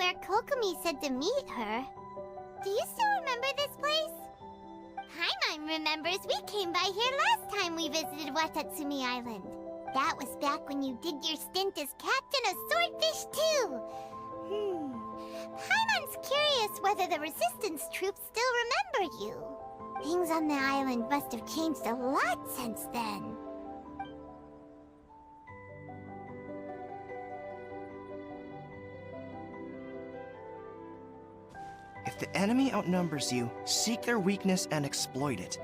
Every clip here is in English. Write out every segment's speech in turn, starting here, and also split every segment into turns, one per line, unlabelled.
where Kokomi said to meet her. Do you still remember this place? Paimon remembers we came by here last time we visited Watatsumi Island. That was back when you did your stint as captain of Swordfish too. Paimon's curious whether the resistance troops still remember you. Things on the island must have changed a lot since then.
If the enemy outnumbers you, seek their weakness and exploit it.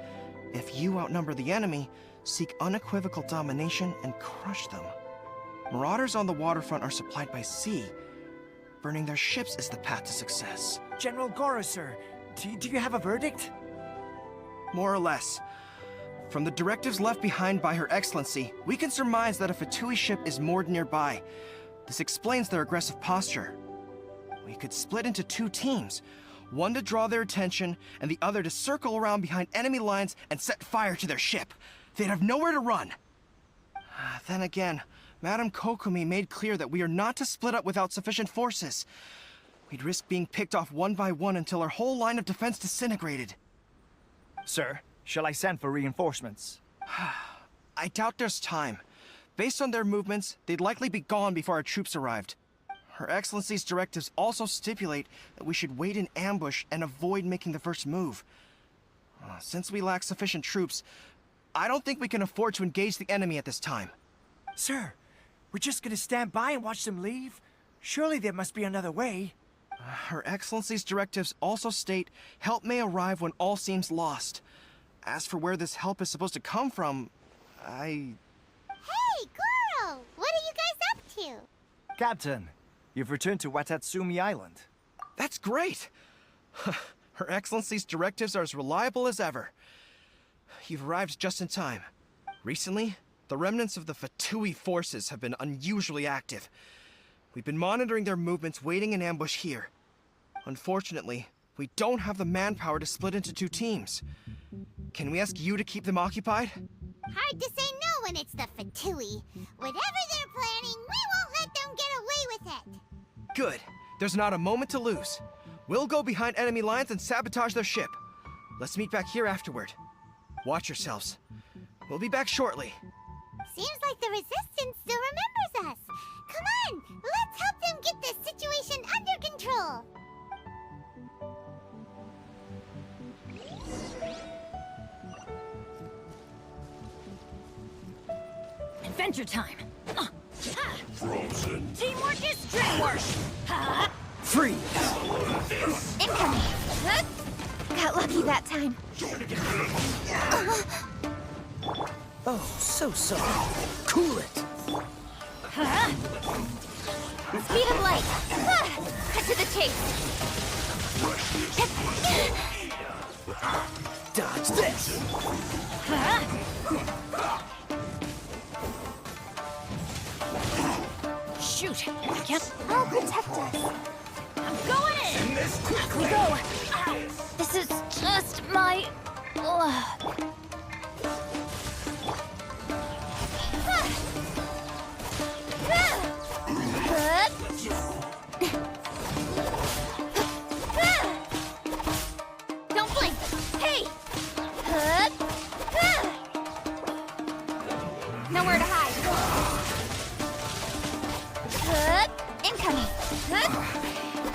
If you outnumber the enemy, seek unequivocal domination and crush them. Marauders on the waterfront are supplied by sea. Burning their ships is the path to success.
General Goro, sir, do you have a verdict?
More or less. From the directives left behind by Her Excellency, we can surmise that a Fatui ship is moored nearby. This explains their aggressive posture. We could split into two teams. One to draw their attention, and the other to circle around behind enemy lines and set fire to their ship. They'd have nowhere to run. Then again, Madame Kokomi made clear that we are not to split up without sufficient forces. We'd risk being picked off one by one until our whole line of defense disintegrated.
Sir, shall I send for reinforcements?
I doubt there's time. Based on their movements, they'd likely be gone before our troops arrived. Her Excellency's directives also stipulate that we should wait in ambush and avoid making the first move. Since we lack sufficient troops, I don't think we can afford to engage the enemy at this time.
Sir, we're just gonna stand by and watch them leave? Surely there must be another way.
Her Excellency's directives also state help may arrive when all seems lost. As for where this help is supposed to come from,
Hey, Goro! What are you guys up to?
Captain, you've returned to Watatsumi Island.
That's great! Her Excellency's directives are as reliable as ever. You've arrived just in time. Recently, the remnants of the Fatui forces have been unusually active. We've been monitoring their movements, waiting in ambush here. Unfortunately, we don't have the manpower to split into two teams. Can we ask you to keep them occupied?
Hard to say no when it's the Fatui. Whatever they're planning, we won't let them get away with it.
Good. There's not a moment to lose. We'll go behind enemy lines and sabotage their ship. Let's meet back here afterward. Watch yourselves. We'll be back shortly.
Seems like the Resistance still remembers us. Come on, let's help them get this situation under control.
Adventure time.
Frozen.
Teamwork is dreamwork.
Freeze!
Incoming. Got lucky that time.
Oh, so sorry. Cool it!
Speed of light. Cut to the chase.
Dodge this!
Shoot. I can't.
I'll protect us.
I'm going in. Off we go. Ow. This is just my luck. Don't blink. Hey. Nowhere to hide. Incoming.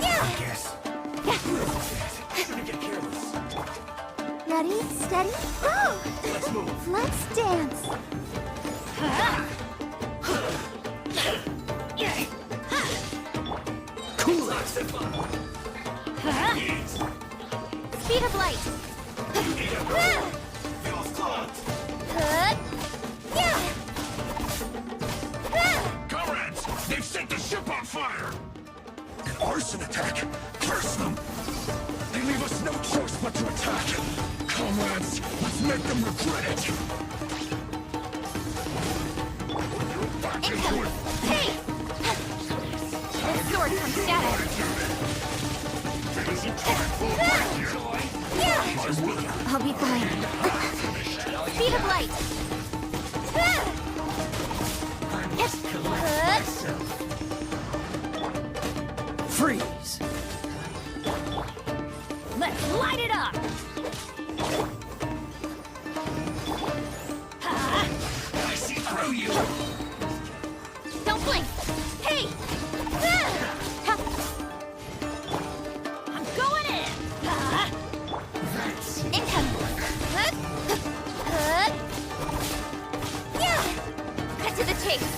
Yes.
Ready, steady, go!
Let's move.
Let's dance.
Cool it!
Speed of light.
Comrades, they've set the ship on fire! An arson attack? Curse them! They leave us no choice but to attack! Comrades, let's make them regret it! Back into it!
Hey! This sword comes static.
It isn't time for a fight here! I will.
I'll be fine. Speed of light.
Freeze!
Let's light it up!
I see through you!
Don't blink! Hey! I'm going in! Incoming! Cut to the chase!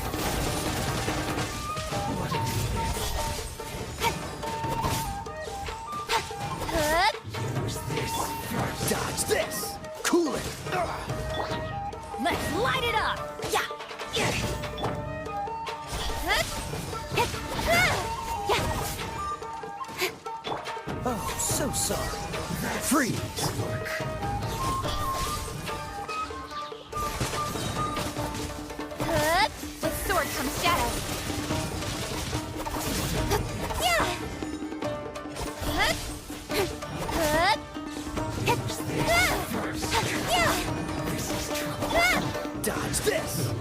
Dodge this! Cool it!
Let's light it up! Yeah!
Oh, so sorry. Freeze!
With sword comes shadow.
Dodge this!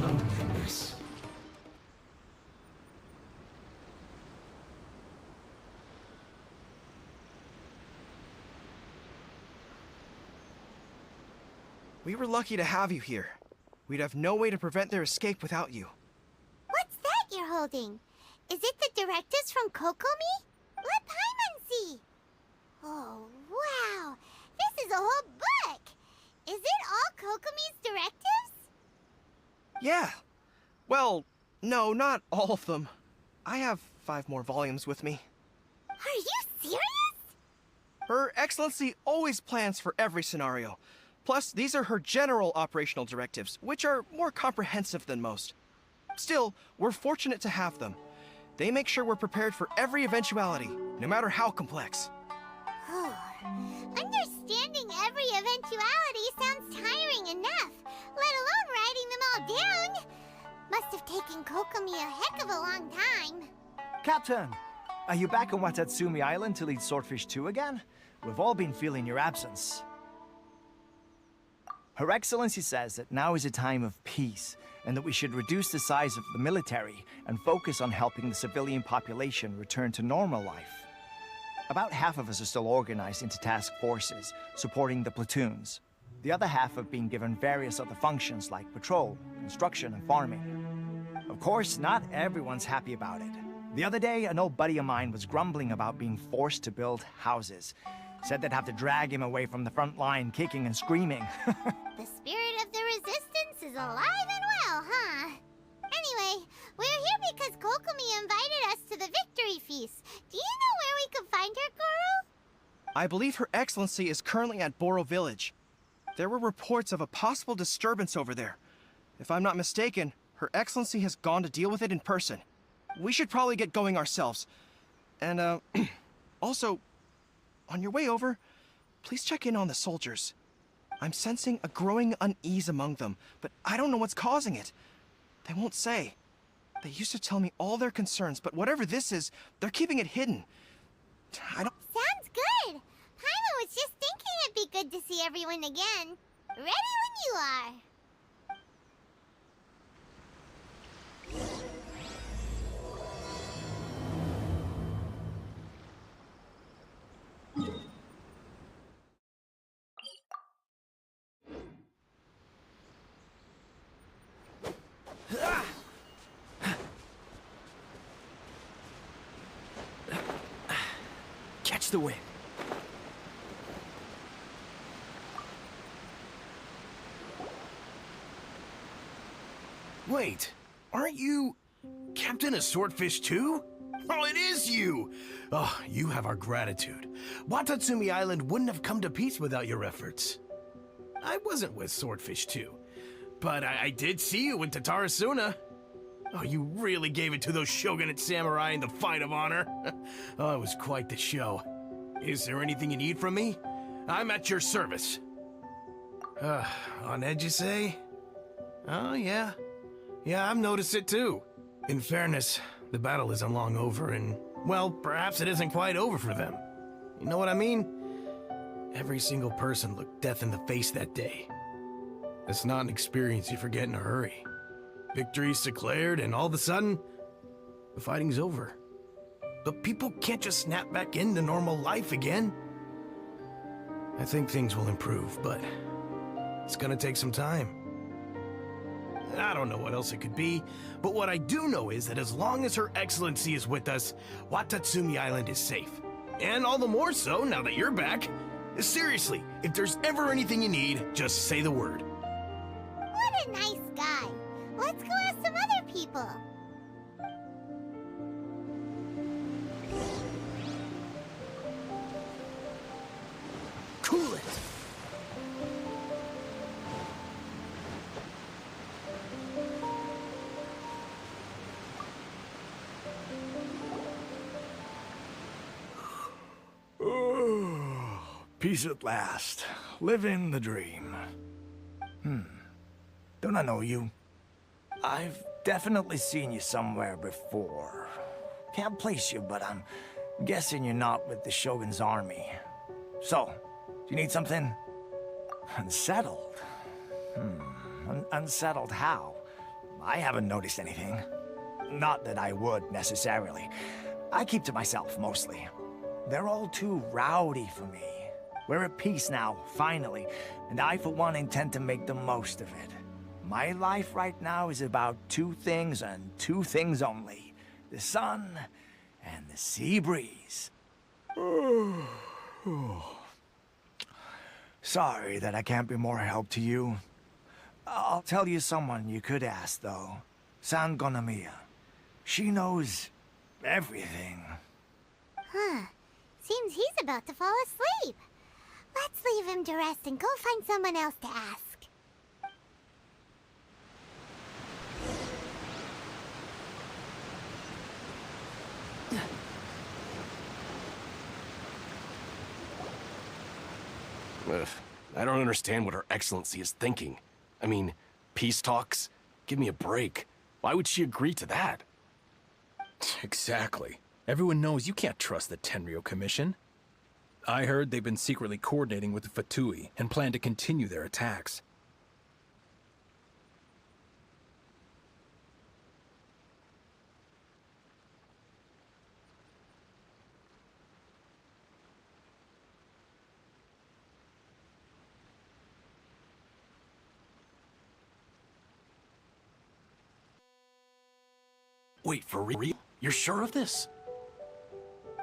We were lucky to have you here. We'd have no way to prevent their escape without you.
What's that you're holding? Is it the directives from Coco me? Let Paimon see. Oh, wow. This is a whole book. Is it all Kokomi's directives?
Yeah. Well, no, not all of them. I have 5 more volumes with me.
Are you serious?
Her Excellency always plans for every scenario. Plus, these are her general operational directives, which are more comprehensive than most. Still, we're fortunate to have them. They make sure we're prepared for every eventuality, no matter how complex.
Oh, understanding every eventuality sounds tiring enough, let alone writing them all down. Must have taken Kokomi a heck of a long time.
Captain, are you back on Watatsumi Island to lead Swordfish 2 again? We've all been feeling your absence. Her Excellency says that now is a time of peace, and that we should reduce the size of the military and focus on helping the civilian population return to normal life. About half of us are still organized into task forces, supporting the platoons. The other half have been given various other functions like patrol, construction, and farming. Of course, not everyone's happy about it. The other day, an old buddy of mine was grumbling about being forced to build houses. Said they'd have to drag him away from the front line, kicking and screaming.
The spirit of the resistance is alive and well, huh? Anyway, we're here because Kokomi invited us to the victory feast. Do you know where we could find her, Goro?
I believe Her Excellency is currently at Boro Village. There were reports of a possible disturbance over there. If I'm not mistaken, Her Excellency has gone to deal with it in person. We should probably get going ourselves. And, also, on your way over, please check in on the soldiers. I'm sensing a growing unease among them, but I don't know what's causing it. They won't say. They used to tell me all their concerns, but whatever this is, they're keeping it hidden. I don't...
Sounds good. Paimon was just thinking it'd be good to see everyone again. Ready when you are.
Catch the wind.
Wait, aren't you Captain of Swordfish too? Oh, it is you! Oh, you have our gratitude. Watatsumi Island wouldn't have come to peace without your efforts. I wasn't with Swordfish 2, but I did see you in Tatarasuna. Oh, you really gave it to those shogunate samurai in the fight of honor. Oh, it was quite the show. Is there anything you need from me? I'm at your service. On edge, you say? Oh, yeah. Yeah, I've noticed it too. In fairness, the battle isn't long over, and, well, perhaps it isn't quite over for them. You know what I mean? Every single person looked death in the face that day. It's not an experience you forget in a hurry. Victory's declared, and all of a sudden, the fighting's over.
but people can't just snap back into normal life again. I think things will improve, but it's gonna take some time. I don't know what else it could be, but what I do know is that as long as Her Excellency is with us, Watatsumi Island is safe. And all the more so now that you're back. Seriously, if there's ever anything you need, just say the word.
What a nice guy. Let's go ask some other people.
Cool it!
Peace at last. Living the dream. Don't I know you? I've definitely seen you somewhere before. Can't place you, but I'm guessing you're not with the Shogun's army. So, do you need something? Unsettled? Unsettled how? I haven't noticed anything. Not that I would, necessarily. I keep to myself, mostly. They're all too rowdy for me. We're at peace now, finally, and I, for one, intend to make the most of it. My life right now is about two things and two things only. The sun and the sea breeze. Sorry that I can't be more help to you. I'll tell you someone you could ask, though. San Gonamiya. She knows everything.
Huh. Seems he's about to fall asleep. Let's leave him to rest and go find someone else to ask.
Ugh, I don't understand what Her Excellency is thinking. I mean, peace talks? Give me a break. Why would she agree to that?
Exactly. Everyone knows you can't trust the Tenryou Commission. I heard they've been secretly coordinating with the Fatui and plan to continue their attacks.
Wait, for real? You're sure of this?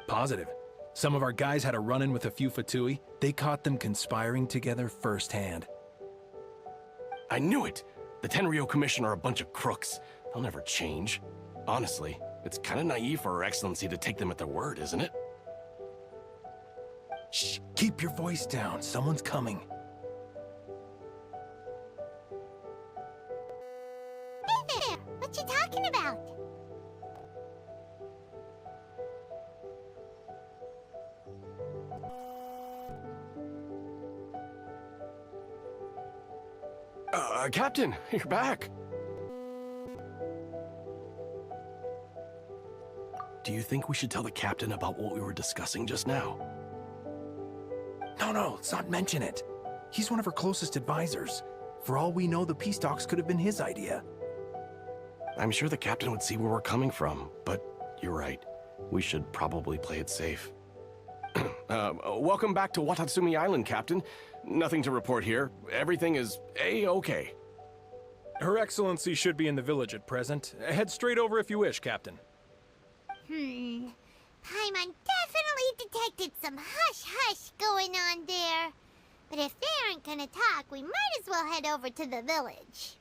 Positive. Some of our guys had a run-in with a few Fatui. They caught them conspiring together firsthand.
I knew it! The Tenryou Commission are a bunch of crooks. They'll never change. Honestly, it's kind of naive for Her Excellency to take them at their word, isn't it?
Shh, keep your voice down. Someone's coming.
Hey there! What you talking about?
Captain, you're back. Do you think we should tell the captain about what we were discussing just now?
No, let's not mention it. He's one of our closest advisors. For all we know, the peace talks could have been his idea.
I'm sure the captain would see where we're coming from, but you're right. We should probably play it safe. Welcome back to Watatsumi Island, Captain. Nothing to report here. Everything is A-okay.
Her Excellency should be in the village at present. Head straight over if you wish, Captain.
Paimon definitely detected some hush-hush going on there. But if they aren't gonna talk, we might as well head over to the village.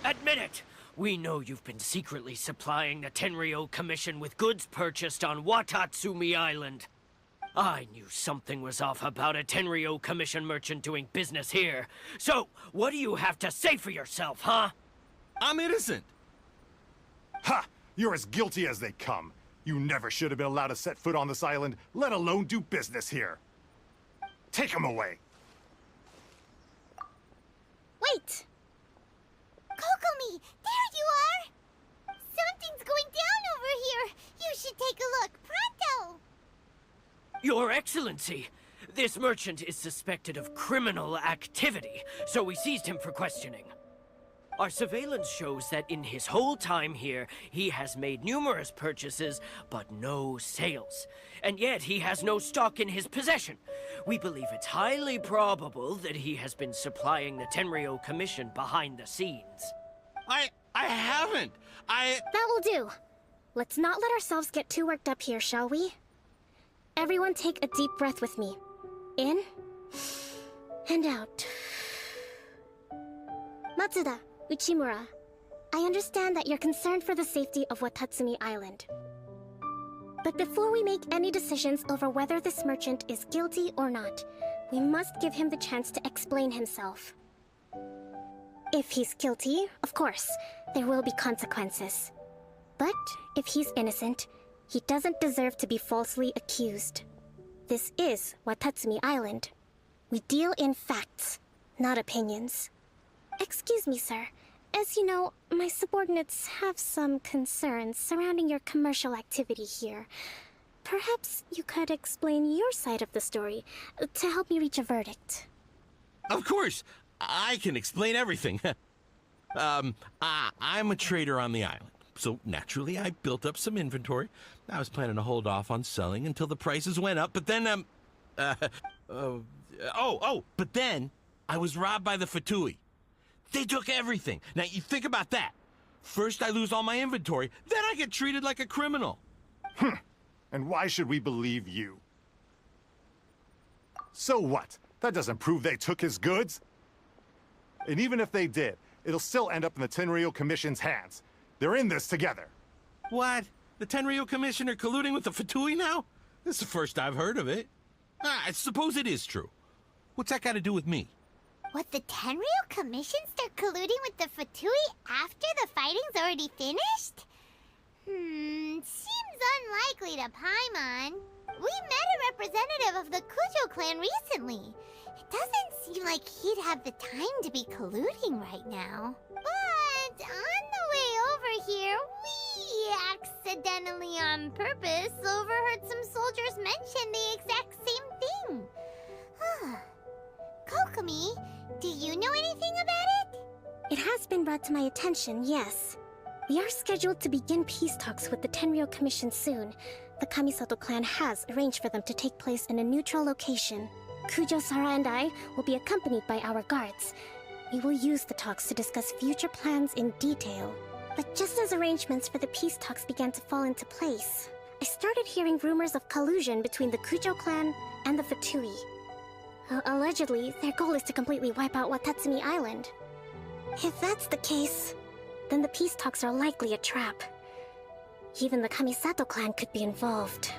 Admit it! We know you've been secretly supplying the Tenryou Commission with goods purchased on Watatsumi Island. I knew something was off about a Tenryou Commission merchant doing business here. So, what do you have to say for yourself, huh?
I'm innocent!
Ha! You're as guilty as they come. You never should have been allowed to set foot on this island, let alone do business here. Take him away.
Wait!
should take a look, pronto!
Your Excellency, this merchant is suspected of criminal activity, so we seized him for questioning. Our surveillance shows that in his whole time here, he has made numerous purchases, but no sales. And yet he has no stock in his possession. We believe it's highly probable that he has been supplying the Tenryo Commission behind the scenes.
I haven't.
That will do. Let's not let ourselves get too worked up here, shall we? Everyone take a deep breath with me. In and out. Matsuda, Uchimura, I understand that you're concerned for the safety of Watatsumi Island. But before we make any decisions over whether this merchant is guilty or not, we must give him the chance to explain himself. If he's guilty, of course, there will be consequences. But if he's innocent, he doesn't deserve to be falsely accused. This is Watatsumi Island. We deal in facts, not opinions. Excuse me, sir. As you know, my subordinates have some concerns surrounding your commercial activity here. Perhaps you could explain your side of the story to help me reach a verdict.
Of course, I can explain everything. I'm a trader on the island, so naturally I built up some inventory. I was planning to hold off on selling until the prices went up, but then, but then I was robbed by the Fatui. They took everything. Now, you think about that. First I lose all my inventory, then I get treated like a criminal.
And why should we believe you? So what? That doesn't prove they took his goods. And even if they did, it'll still end up in the Tenryo Commission's hands. They're in this together.
What? The Tenryo Commission are colluding with the Fatui now? This is the first I've heard of it. I suppose it is true. What's that got to do with me?
Would the Tenryo Commission start colluding with the Fatui after the fighting's already finished? Seems unlikely to Paimon. We met a representative of the Kujo clan recently. It doesn't seem like he'd have the time to be colluding right now. But on the way over here, we accidentally on purpose overheard some soldiers mention the exact same thing. Kokomi, do you know anything about it?
It has been brought to my attention, yes. We are scheduled to begin peace talks with the Tenryo Commission soon. The Kamisato clan has arranged for them to take place in a neutral location. Kujo-Sara and I will be accompanied by our guards. We will use the talks to discuss future plans in detail. But just as arrangements for the peace talks began to fall into place, I started hearing rumors of collusion between the Kujo clan and the Fatui. Allegedly, their goal is to completely wipe out Watatsumi Island. If that's the case, then the peace talks are likely a trap. Even the Kamisato clan could be involved.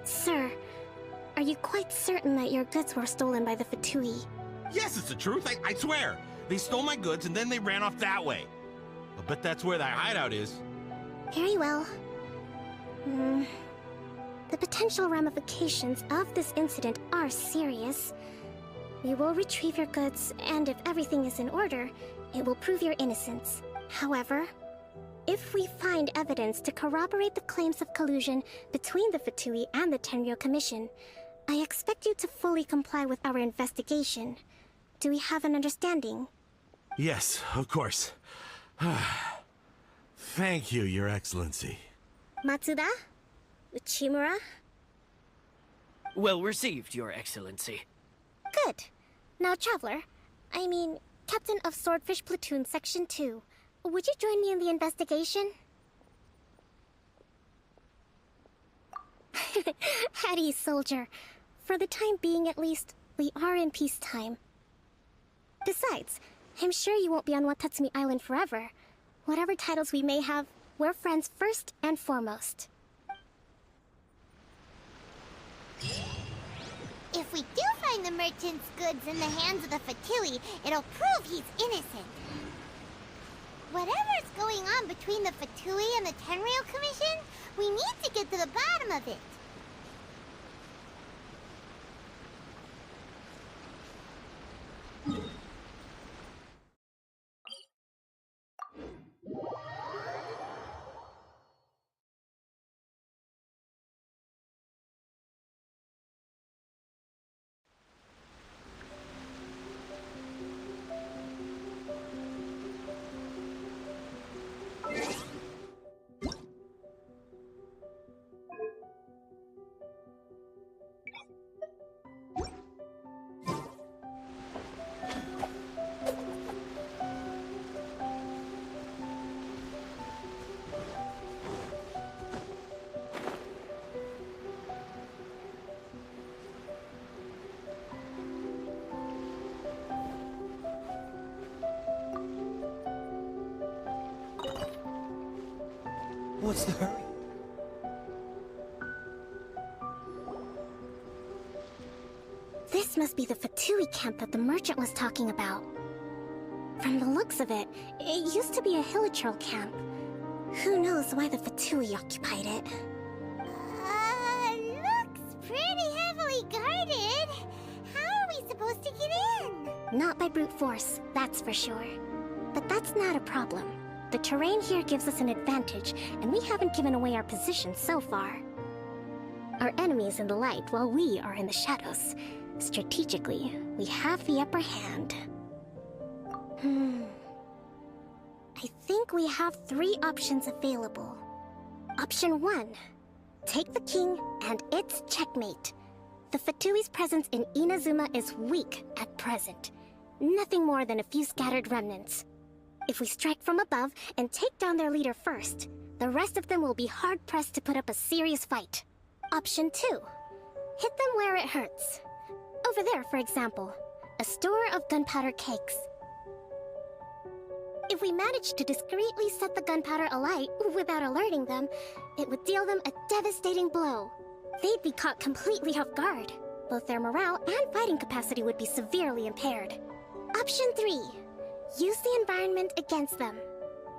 Sir, are you quite certain that your goods were stolen by the Fatui?
Yes, it's the truth. I swear. They stole my goods and then they ran off that way. I bet that's where their hideout is.
Very well. The potential ramifications of this incident are serious. We will retrieve your goods, and if everything is in order, it will prove your innocence. However, if we find evidence to corroborate the claims of collusion between the Fatui and the Tenryo Commission, I expect you to fully comply with our investigation. Do we have an understanding?
Yes, of course. Thank you, Your Excellency.
Matsuda? Uchimura?
Well received, Your Excellency.
Good. Now, Traveler, Captain of Swordfish Platoon Section 2, would you join me in the investigation? At ease, soldier. For the time being, at least, we are in peacetime. Besides, I'm sure you won't be on Watatsumi Island forever. Whatever titles we may have, we're friends first and foremost.
If we do find the merchant's goods in the hands of the Fatui, it'll prove he's innocent. Whatever's going on between the Fatui and the Tenryo Commission, we need to get to the bottom of it.
What's the hurry?
This must be the Fatui camp that the merchant was talking about. From the looks of it, it used to be a Hilichurl camp. Who knows why the Fatui occupied it?
Looks pretty heavily guarded. How are we supposed to get in?
Not by brute force, that's for sure. But that's not a problem. The terrain here gives us an advantage, and we haven't given away our position so far. Our enemy is in the light, while we are in the shadows. Strategically, we have the upper hand. I think we have 3 options available. Option 1. Take the king, and it's checkmate. The Fatui's presence in Inazuma is weak at present. Nothing more than a few scattered remnants. If we strike from above and take down their leader first, the rest of them will be hard-pressed to put up a serious fight. Option 2. Hit them where it hurts. Over there, for example, a store of gunpowder cakes. If we managed to discreetly set the gunpowder alight without alerting them, it would deal them a devastating blow. They'd be caught completely off guard. Both their morale and fighting capacity would be severely impaired. Option 3. Use the environment against them.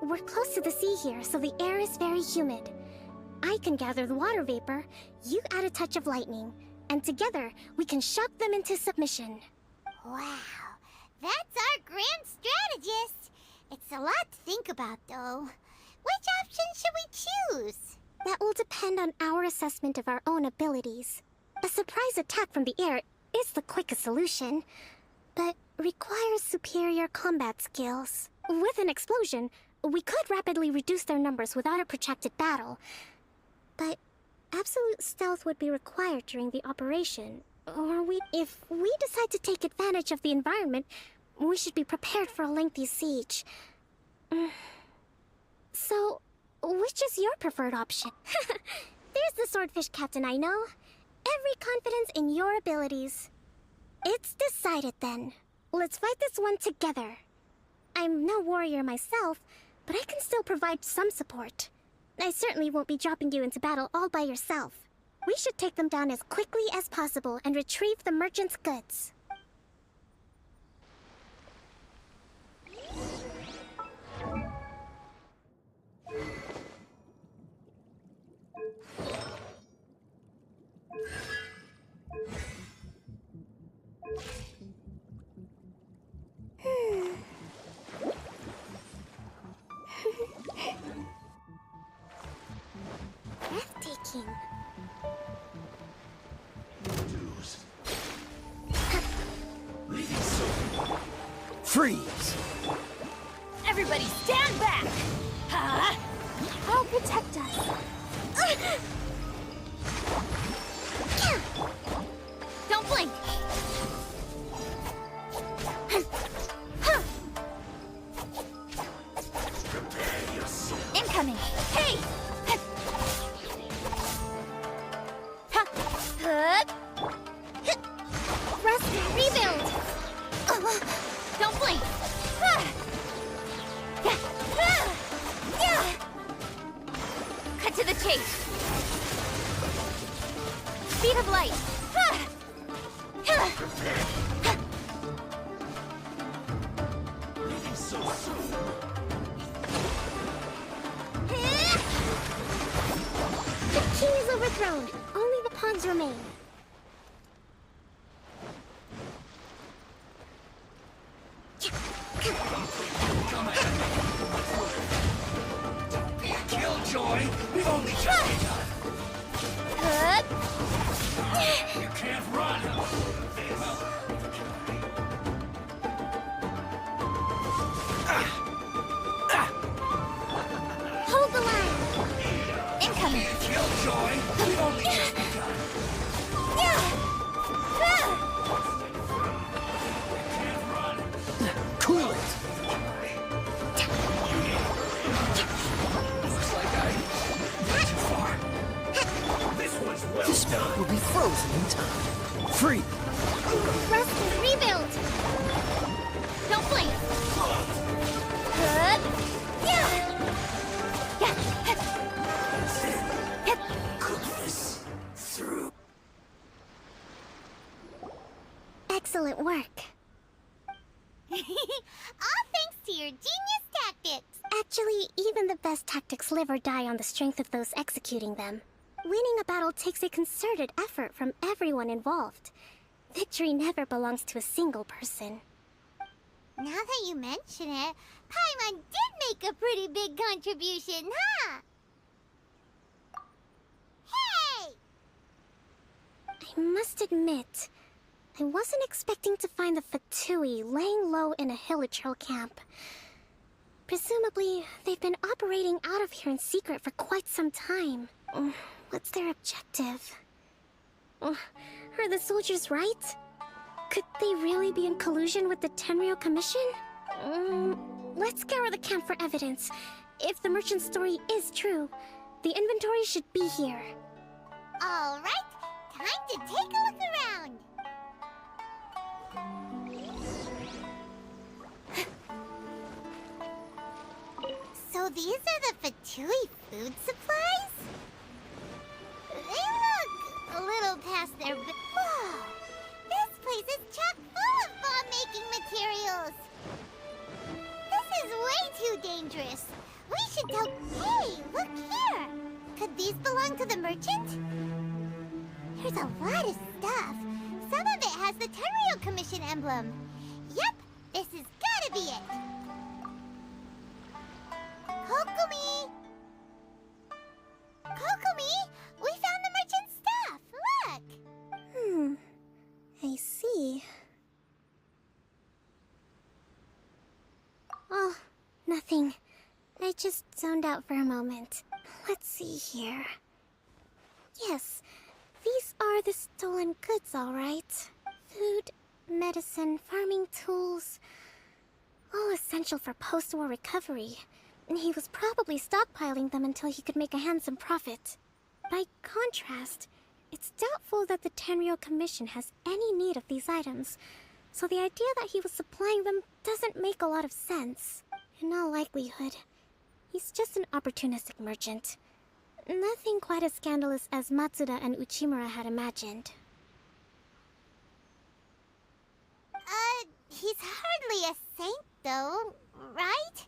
We're close to the sea here, so the air is very humid. I can gather the water vapor, you add a touch of lightning, and together we can shock them into submission.
Wow, that's our grand strategist. It's a lot to think about, though. Which option should we choose?
That will depend on our assessment of our own abilities. A surprise attack from the air is the quickest solution, but requires superior combat skills. With an explosion, we could rapidly reduce their numbers without a protracted battle, but absolute stealth would be required during the operation. Or if we decide to take advantage of the environment, we should be prepared for a lengthy siege. So, which is your preferred option? There's the swordfish captain I know. Every confidence in your abilities. It's decided then. Let's fight this one together. I'm no warrior myself, but I can still provide some support. I certainly won't be dropping you into battle all by yourself. We should take them down as quickly as possible and retrieve the merchant's goods. Breathtaking.
Freeze!
Everybody stand back! Huh?
I'll protect us.
Don't blink! Incoming! Hey!
Rest and rebuild!
Don't blink! Cut to the chase! Speed of light!
The king is overthrown. Only the pawns remain.
Don't be a killjoy. We've only just begun. You can't run.
Hold the line.
Incoming!
Killjoy. We've only just begun.
Cool it!
Looks like I went too far. This one's well
This
done.
will be frozen in time. Free!
Rest and rebuild.
Don't blink!
excellent work.
All thanks to your genius tactics.
Actually, even the best tactics live or die on the strength of those executing them. Winning a battle takes a concerted effort from everyone involved. Victory never belongs to a single person.
Now that you mention it, Paimon did make a pretty big contribution, huh? Hey!
I must admit, I wasn't expecting to find the Fatui laying low in a Hilichurl camp. Presumably, they've been operating out of here in secret for quite some time. What's their objective? Are the soldiers right? Could they really be in collusion with the Tenryou Commission? Let's scour the camp for evidence. If the merchant's story is true, the inventory should be here.
All right, time to take a look around. So these are the Fatui food supplies? They look a little past their... Whoa! This place is chock full of bomb-making materials! This is way too dangerous. We should tell... Hey, look here! Could these belong to the merchant? There's a lot of stuff. Some of it has the Tenryou Commission emblem. Yep, this has gotta be it. Kokumi! Kokumi! We found the merchant's stuff! Look!
I see. Oh, nothing. I just zoned out for a moment. Let's see here. Yes, these are the stolen goods, all right. Food, medicine, farming tools. All essential for post-war recovery. He was probably stockpiling them until he could make a handsome profit. By contrast, it's doubtful that the Tenryou Commission has any need of these items, so the idea that he was supplying them doesn't make a lot of sense. In all likelihood, he's just an opportunistic merchant. Nothing quite as scandalous as Matsuda and Uchimura had imagined.
He's hardly a saint, though, right?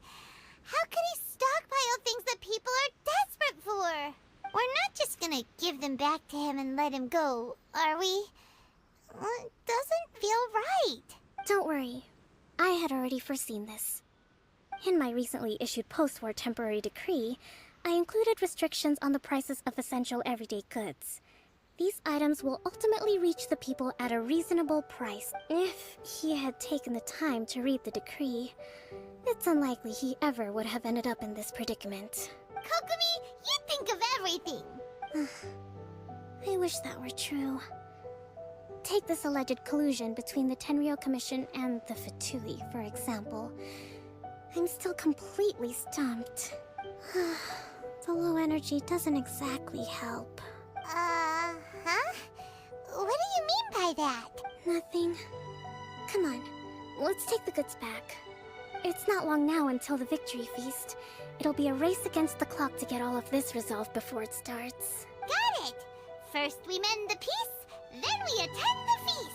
How could he stockpile things that people are desperate for? We're not just gonna give them back to him and let him go, are we? It doesn't feel right.
Don't worry. I had already foreseen this. In my recently issued post-war temporary decree, I included restrictions on the prices of essential everyday goods. These items will ultimately reach the people at a reasonable price. If he had taken the time to read the decree, it's unlikely he ever would have ended up in this predicament.
Kokumi, you think of everything!
I wish that were true. Take this alleged collusion between the Tenryou Commission and the Fatui, for example. I'm still completely stumped. The low energy doesn't exactly help.
Huh? What do you mean by that?
Nothing. Come on, let's take the goods back. It's not long now until the victory feast. It'll be a race against the clock to get all of this resolved before it starts.
Got it! First we mend the peace, then we attend the feast!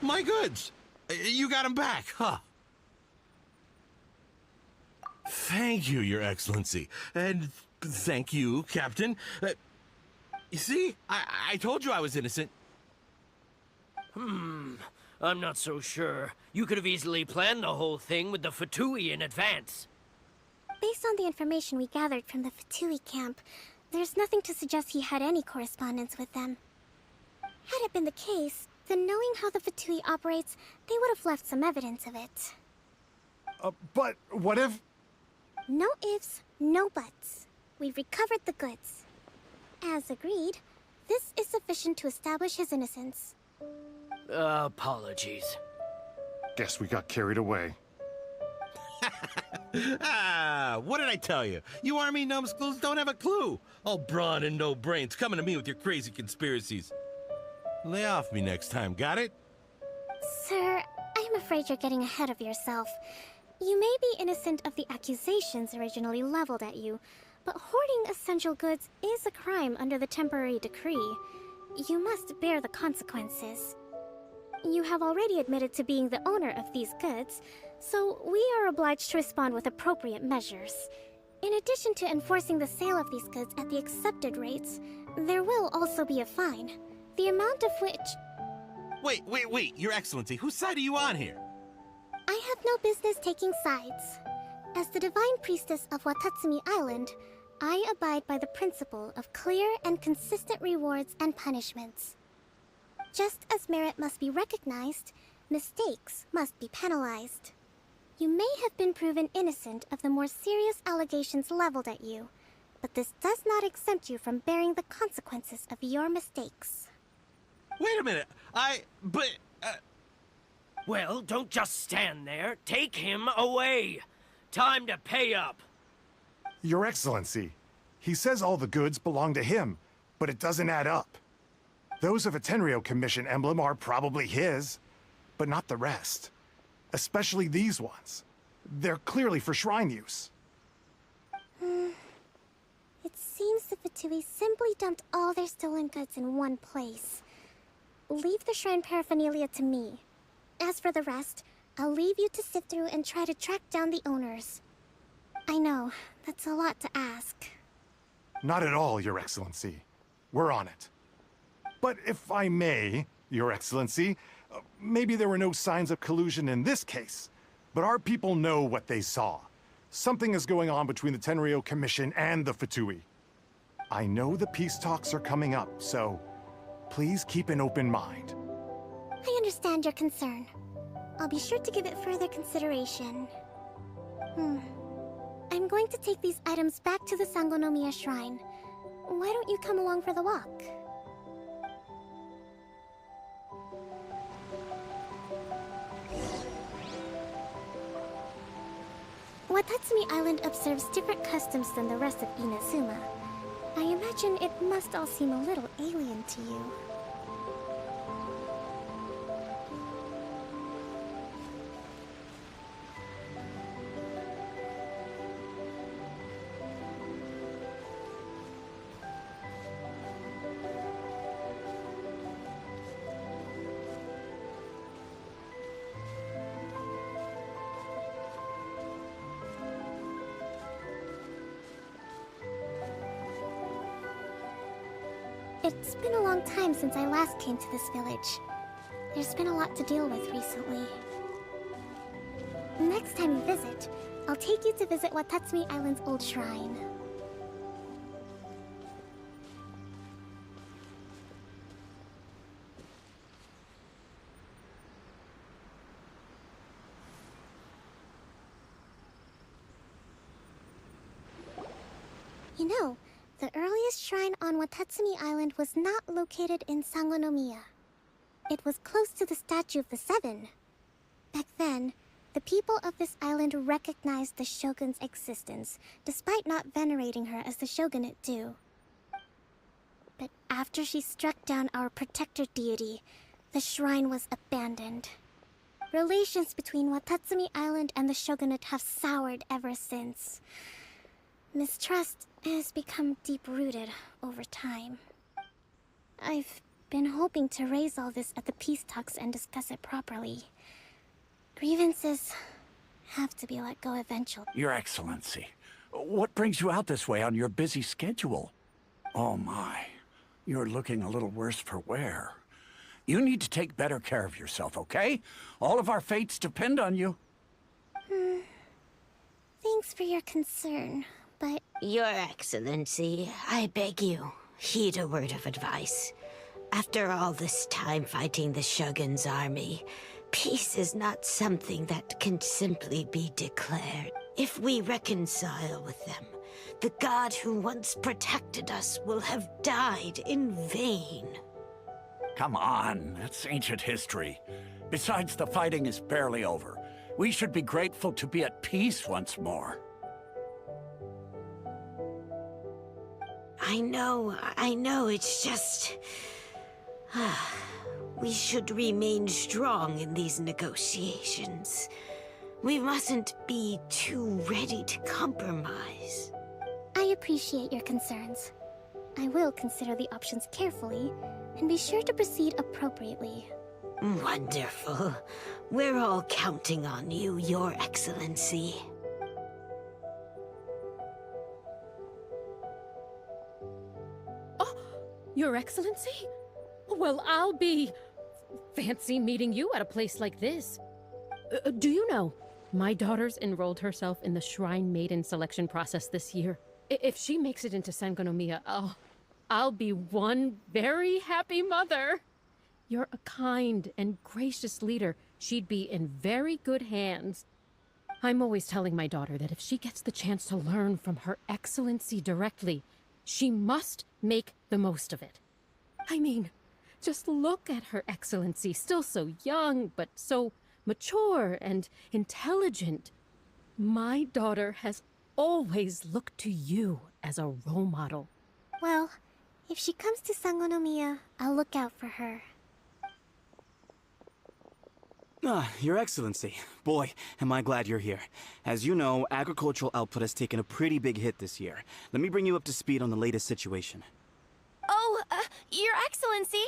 My goods! You got him back, huh? Thank you, Your Excellency. And thank you, Captain. You see? I told you I was innocent.
I'm not so sure. You could have easily planned the whole thing with the Fatui in advance.
Based on the information we gathered from the Fatui camp, there's nothing to suggest he had any correspondence with them. Had it been the case, then knowing how the Fatui operates, they would have left some evidence of it.
But what if...
No ifs, no buts. We've recovered the goods. As agreed, this is sufficient to establish his innocence.
Apologies.
Guess we got carried away.
What did I tell you? You army numbskulls don't have a clue. All brawn and no brains coming to me with your crazy conspiracies. Lay off me next time, got it?
Sir, I'm afraid you're getting ahead of yourself. You may be innocent of the accusations originally leveled at you, but hoarding essential goods is a crime under the temporary decree. You must bear the consequences. You have already admitted to being the owner of these goods, so we are obliged to respond with appropriate measures. In addition to enforcing the sale of these goods at the accepted rates, there will also be a fine, the amount of which...
Wait, Your Excellency, whose side are you on here?
I have no business taking sides. As the Divine Priestess of Watatsumi Island, I abide by the principle of clear and consistent rewards and punishments. Just as merit must be recognized, mistakes must be penalized. You may have been proven innocent of the more serious allegations leveled at you, but this does not exempt you from bearing the consequences of your mistakes.
Wait a minute,
Well, don't just stand there. Take him away. Time to pay up.
Your Excellency, he says all the goods belong to him, but it doesn't add up. Those of a Tenryou Commission emblem are probably his, but not the rest. Especially these ones. They're clearly for shrine use.
It seems the Fatui simply dumped all their stolen goods in one place. Leave the shrine paraphernalia to me. As for the rest, I'll leave you to sift through and try to track down the owners. I know, that's a lot to ask.
Not at all, Your Excellency. We're on it. But if I may, Your Excellency, maybe there were no signs of collusion in this case, but our people know what they saw. Something is going on between the Tenryou Commission and the Fatui. I know the peace talks are coming up, so please keep an open mind.
I understand your concern. I'll be sure to give it further consideration. I'm going to take these items back to the Sangonomiya Shrine. Why don't you come along for the walk? Watatsumi Island observes different customs than the rest of Inazuma. I imagine it must all seem a little alien to you. It's been a long time since I last came to this village. There's been a lot to deal with recently. Next time you visit, I'll take you to visit Watatsumi Island's old shrine. You know, the earliest shrine on Watatsumi Island was not located in Sangonomiya. It was close to the Statue of the Seven. Back then, the people of this island recognized the shogun's existence, despite not venerating her as the shogunate do. But after she struck down our protector deity, the shrine was abandoned. Relations between Watatsumi Island and the shogunate have soured ever since. Mistrust has become deep-rooted over time. I've been hoping to raise all this at the peace talks and discuss it properly. Grievances have to be let go eventually.
Your Excellency, what brings you out this way on your busy schedule? Oh my, you're looking a little worse for wear. You need to take better care of yourself, okay? All of our fates depend on you.
Thanks for your concern, but...
Your Excellency, I beg you, heed a word of advice. After all this time fighting the Shogun's army, peace is not something that can simply be declared. If we reconcile with them, the god who once protected us will have died in vain.
Come on, that's ancient history. Besides, the fighting is barely over. We should be grateful to be at peace once more.
I know, it's just... we should remain strong in these negotiations. We mustn't be too ready to compromise.
I appreciate your concerns. I will consider the options carefully, and be sure to proceed appropriately.
Wonderful. We're all counting on you, Your Excellency.
Oh, Your Excellency? Well, I'll be... fancy meeting you at a place like this. Do you know, my daughter's enrolled herself in the Shrine Maiden selection process this year. If she makes it into Sangonomiya, I'll be one very happy mother. You're a kind and gracious leader. She'd be in very good hands. I'm always telling my daughter that if she gets the chance to learn from Her Excellency directly, she must make the most of it. I mean, just look at Her Excellency, still so young, but so mature and intelligent. My daughter has always looked to you as a role model.
Well, if she comes to Sangonomiya, I'll look out for her.
Your Excellency. Boy, am I glad you're here. As you know, agricultural output has taken a pretty big hit this year. Let me bring you up to speed on the latest situation.
Oh, Your Excellency,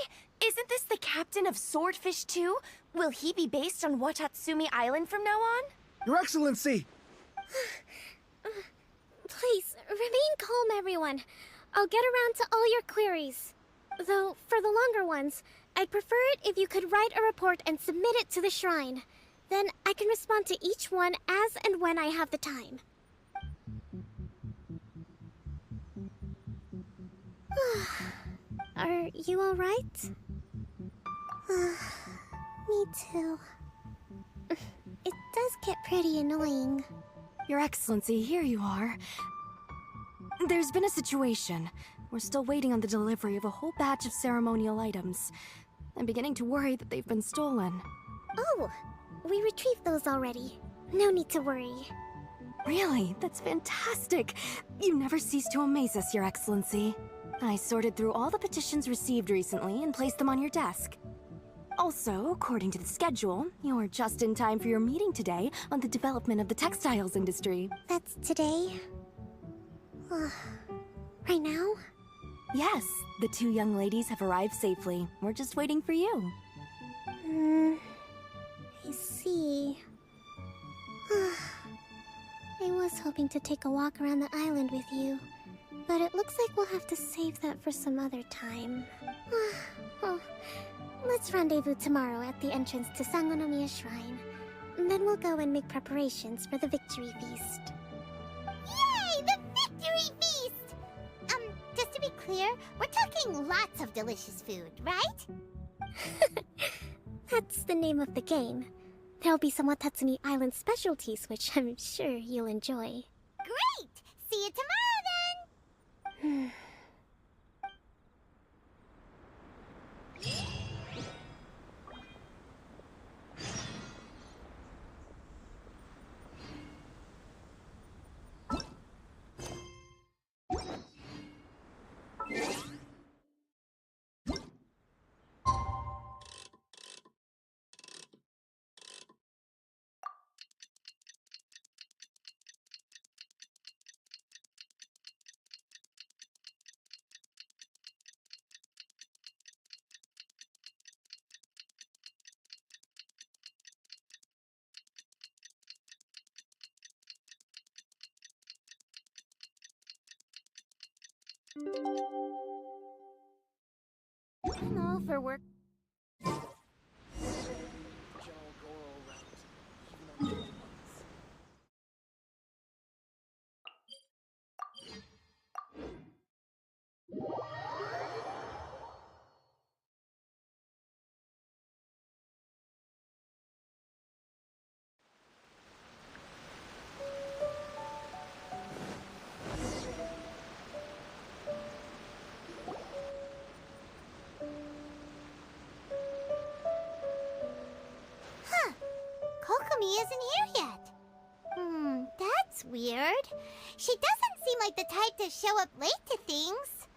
isn't this the captain of Swordfish 2? Will he be based on Watatsumi Island from now on?
Your Excellency!
Please, remain calm, everyone. I'll get around to all your queries. Though, for the longer ones, I'd prefer it if you could write a report and submit it to the shrine. Then I can respond to each one as and when I have the time. Are you alright? Me too. It does get pretty annoying.
Your Excellency, here you are. There's been a situation. We're still waiting on the delivery of a whole batch of ceremonial items. I'm beginning to worry that they've been stolen.
Oh, we retrieved those already. No need to worry.
Really? That's fantastic! You never cease to amaze us, Your Excellency. I sorted through all the petitions received recently and placed them on your desk. Also, according to the schedule, you're just in time for your meeting today on the development of the textiles industry.
That's today? Right now?
Yes, the two young ladies have arrived safely. We're just waiting for you.
I see. I was hoping to take a walk around the island with you, but it looks like we'll have to save that for some other time. Oh, let's rendezvous tomorrow at the entrance to Sangonomiya Shrine. Then we'll go and make preparations for the victory feast.
Yay! The victory feast! Just to be clear, we're talking lots of delicious food, right?
That's the name of the game. There'll be some Watatsumi Island specialties, which I'm sure you'll enjoy.
Great! See you tomorrow then!
I'm all for work.
Huh. Kokomi isn't here yet. That's weird. She doesn't seem like the type to show up late to things.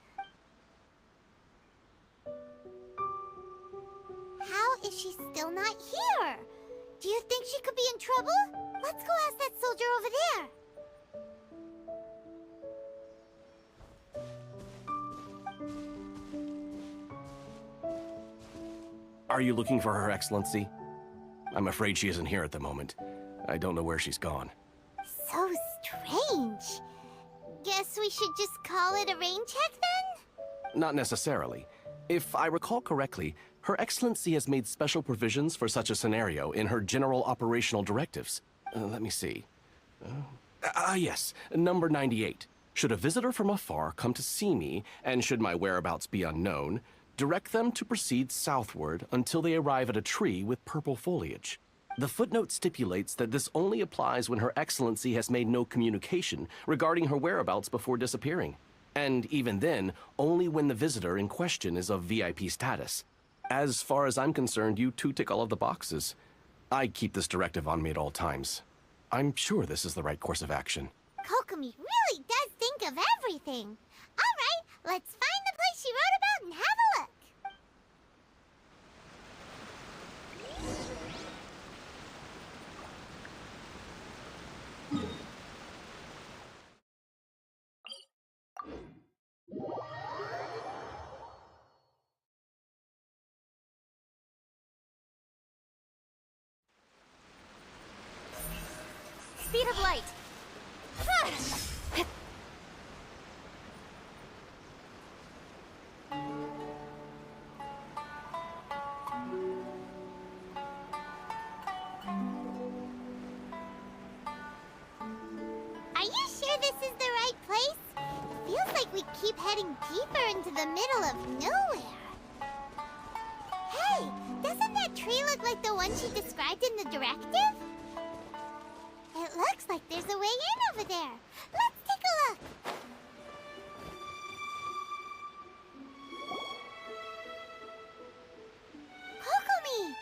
How is she still not here? Do you think she could be in trouble? Let's go ask that soldier over there.
Are you looking for Her Excellency? I'm afraid she isn't here at the moment. I don't know where she's gone.
So strange. Guess we should just call it a rain check then?
Not necessarily. If I recall correctly, Her Excellency has made special provisions for such a scenario in her general operational directives. Let me see. Yes, number 98. Should a visitor from afar come to see me, and should my whereabouts be unknown, direct them to proceed southward until they arrive at a tree with purple foliage. The footnote stipulates that this only applies when Her Excellency has made no communication regarding her whereabouts before disappearing. And even then, only when the visitor in question is of VIP status. As far as I'm concerned, you two tick all of the boxes. I keep this directive on me at all times. I'm sure this is the right course of action.
Kokomi really does think of everything. All right, let's find the place she wrote about and have a look.
Speed of light.
Are you sure this is the right place? It feels like we keep heading deeper into the middle of nowhere. Hey, doesn't that tree look like the one she described in the directive? It looks like there's a way in over there. Let's take a look. Kokomi!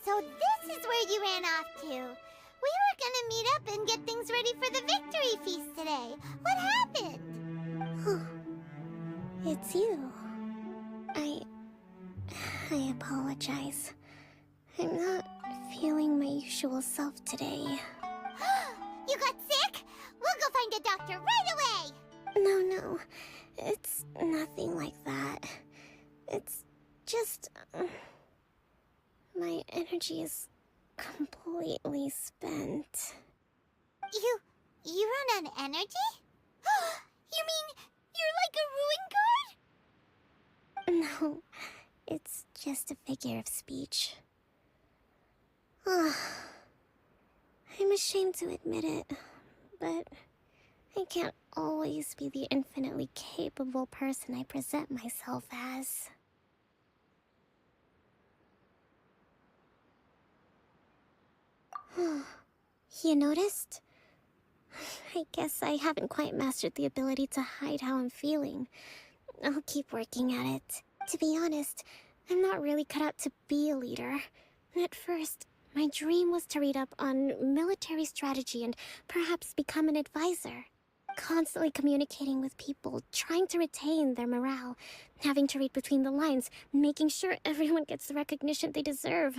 So this is where you ran off to. We were gonna meet up and get things ready for the victory feast today. What happened?
It's you. I apologize. I'm not feeling my usual self today.
You got sick? We'll go find a doctor right away!
No. It's nothing like that. It's just... my energy is completely spent.
You run on energy? You mean you're like a ruin guard?
No, it's just a figure of speech. I'm ashamed to admit it, but I can't always be the infinitely capable person I present myself as. You noticed? I guess I haven't quite mastered the ability to hide how I'm feeling. I'll keep working at it. To be honest, I'm not really cut out to be a leader. At first, my dream was to read up on military strategy and perhaps become an advisor. Constantly communicating with people, trying to retain their morale, having to read between the lines, making sure everyone gets the recognition they deserve.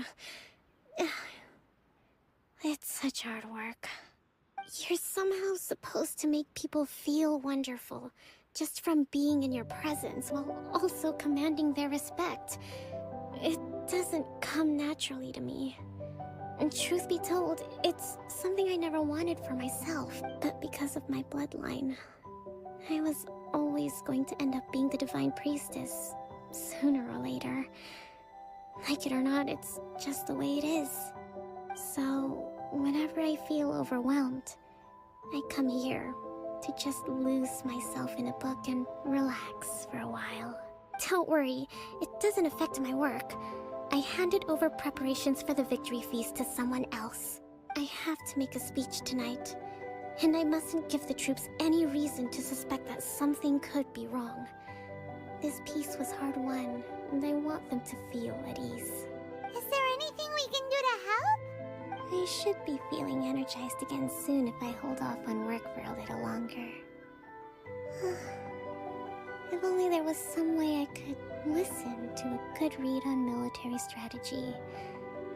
It's such hard work. You're somehow supposed to make people feel wonderful, just from being in your presence, while also commanding their respect. It doesn't come naturally to me. And truth be told, it's something I never wanted for myself, but because of my bloodline, I was always going to end up being the Divine Priestess, sooner or later. Like it or not, it's just the way it is. So, whenever I feel overwhelmed, I come here to just lose myself in a book and relax for a while. Don't worry, it doesn't affect my work. I handed over preparations for the victory feast to someone else. I have to make a speech tonight, and I mustn't give the troops any reason to suspect that something could be wrong. This peace was hard-won, and I want them to feel at ease.
Is there anything we can do to help?
I should be feeling energized again soon if I hold off on work for a little longer. If only there was some way I could listen to a good read on military strategy.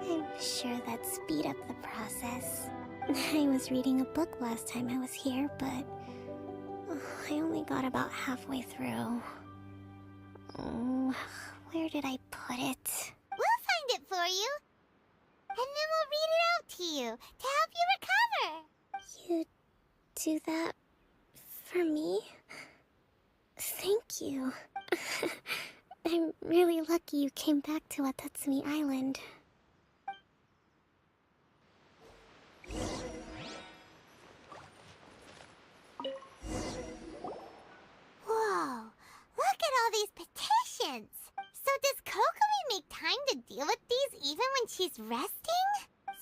I'm sure that'd speed up the process. I was reading a book last time I was here, but I only got about halfway through. Where did I put it?
We'll find it for you. And then we'll read it out to you to help you recover.
You do that for me? Thank you. I'm really lucky you came back to Watatsumi Island.
Whoa, look at all these petitions. So does Kokomi make time to deal with these even when she's resting?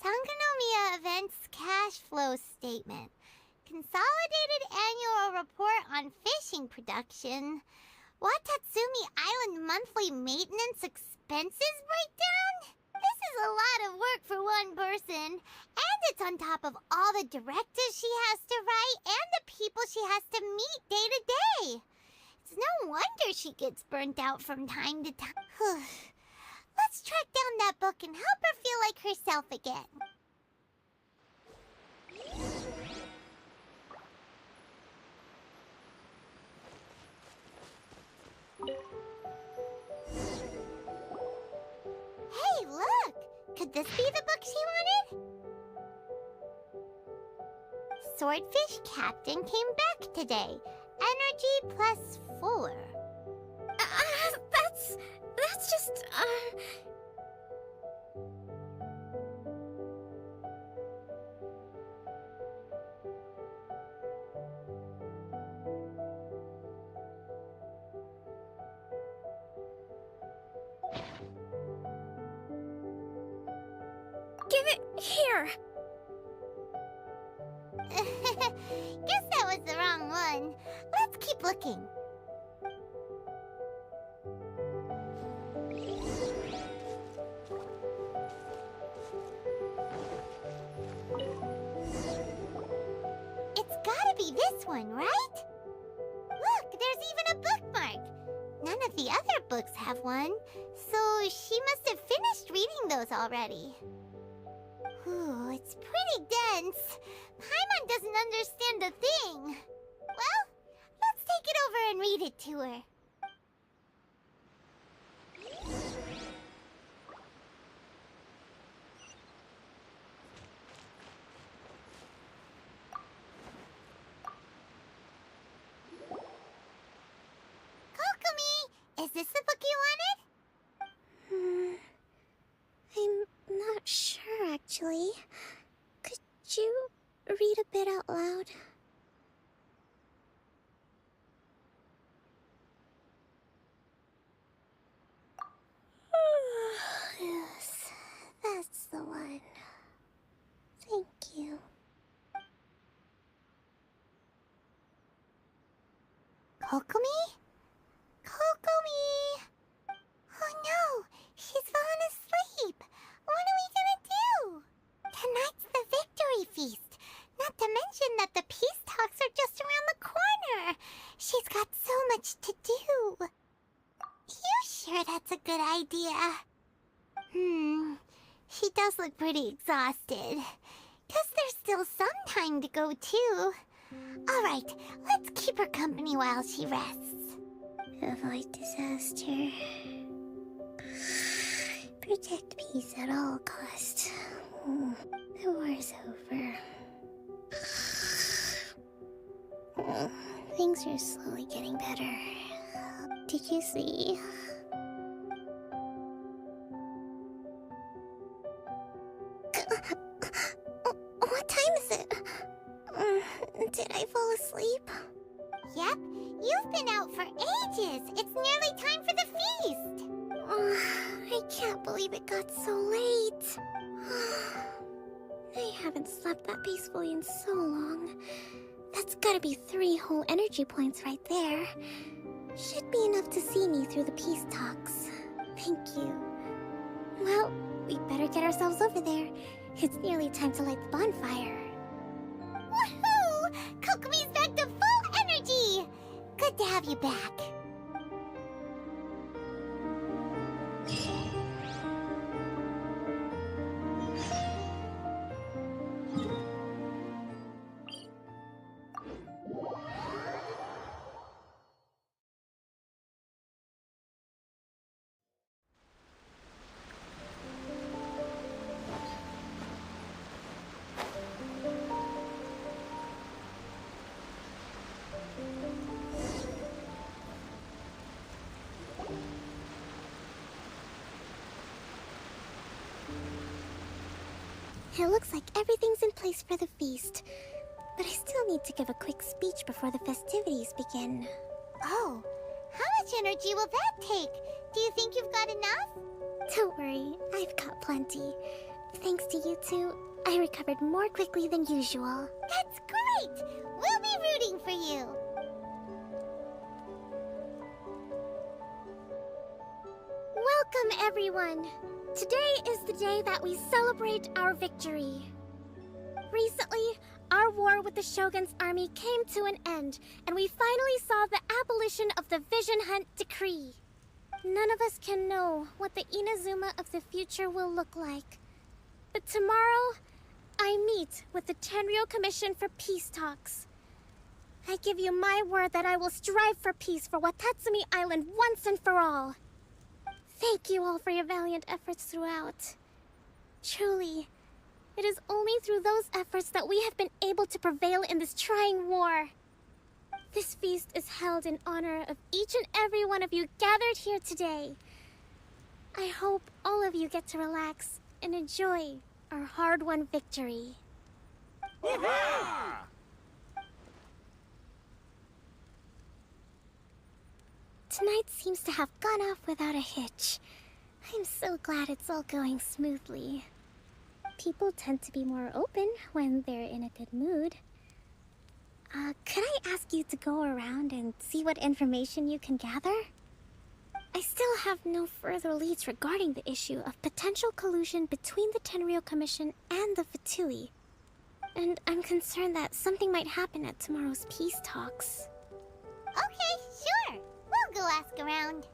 Sangonomiya Events Cash Flow Statement. Consolidated Annual Report on Fishing Production. Watatsumi Island Monthly Maintenance Expenses Breakdown? This is a lot of work for one person. And it's on top of all the directives she has to write and the people she has to meet day to day. It's no wonder she gets burnt out from time to time. Let's track down that book and help her feel like herself again. Hey, look! Could this be the book she wanted? Swordfish Captain came back today. Energy +4.
That's just,
Give it here! Guess that was the wrong one. Let's keep looking. It's gotta be this one, right? Look, there's even a bookmark. None of the other books have one, so she must have finished reading those already. Ooh, it's pretty dense. Paimon doesn't understand a thing. Well, let's take it over and read it to her. Kokomi, is this the book you wanted?
I'm not sure, actually. Could you read a bit out loud? Yes, that's the one. Thank you.
Kokomi? Kokomi! Oh no, she's fallen asleep. What are we gonna do? Tonight's the victory feast. Not to mention that the peace talks are just around the corner. She's got so much to do. You sure that's a good idea? She does look pretty exhausted. Guess there's still some time to go too. Alright, let's keep her company while she rests.
Avoid disaster. Protect peace at all costs. The war's over. Thank Things are slowly getting better. Did you see? What time is it? Did I fall asleep?
Yep, you've been out for ages. It's nearly time for the feast.
I can't believe it got so late. I haven't slept that peacefully in so long. That's gotta be 3 whole energy points right there. Should be enough to see me through the peace talks. Thank you. Well, we better get ourselves over there. It's nearly time to light the bonfire.
Woohoo! Kokomi's back to full energy! Good to have you back.
It looks like everything's in place for the feast. But I still need to give a quick speech before the festivities begin.
Oh, how much energy will that take? Do you think you've got enough?
Don't worry, I've got plenty. Thanks to you two, I recovered more quickly than usual.
That's great! We'll be rooting for you.
Welcome, everyone! Today is the day that we celebrate our victory. Recently, our war with the Shogun's army came to an end, and we finally saw the abolition of the Vision Hunt Decree. None of us can know what the Inazuma of the future will look like. But tomorrow, I meet with the Tenryou Commission for peace talks. I give you my word that I will strive for peace for Watatsumi Island once and for all. Thank you all for your valiant efforts throughout. Truly, it is only through those efforts that we have been able to prevail in this trying war. This feast is held in honor of each and every one of you gathered here today. I hope all of you get to relax and enjoy our hard-won victory. Tonight seems to have gone off without a hitch. I'm so glad it's all going smoothly. People tend to be more open when they're in a good mood. Could I ask you to go around and see what information you can gather? I still have no further leads regarding the issue of potential collusion between the Tenryou Commission and the Fatui. And I'm concerned that something might happen at tomorrow's peace talks.
Okay, sure. We'll go ask around.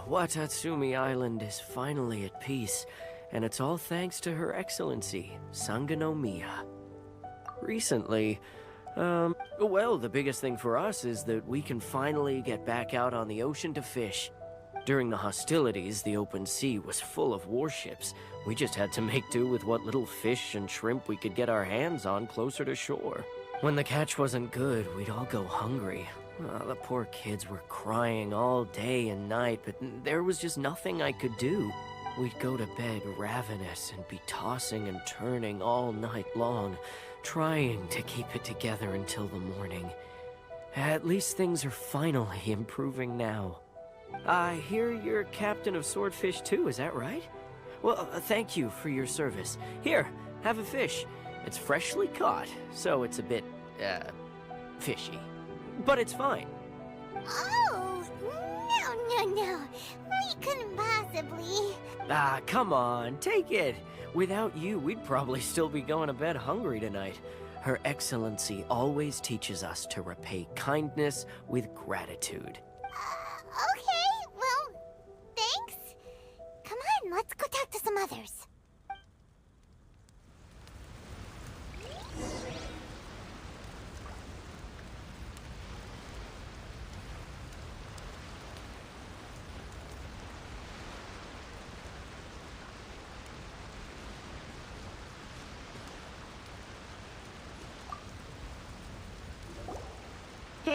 Watatsumi Island is finally at peace, and it's all thanks to Her Excellency, Sangonomiya. Recently, well, the biggest thing for us is that we can finally get back out on the ocean to fish. During the hostilities, the open sea was full of warships. We just had to make do with what little fish and shrimp we could get our hands on closer to shore. When the catch wasn't good, we'd all go hungry. The poor kids were crying all day and night, but there was just nothing I could do. We'd go to bed ravenous and be tossing and turning all night long, trying to keep it together until the morning. At least things are finally improving now. I hear you're captain of Swordfish too, is that right? Well, thank you for your service. Here, have a fish. It's freshly caught, so it's a bit, fishy. But it's fine.
Oh, no. We couldn't possibly.
Come on, take it. Without you, we'd probably still be going to bed hungry tonight. Her Excellency always teaches us to repay kindness with gratitude.
Okay, well, thanks. Come on, let's go talk to some others.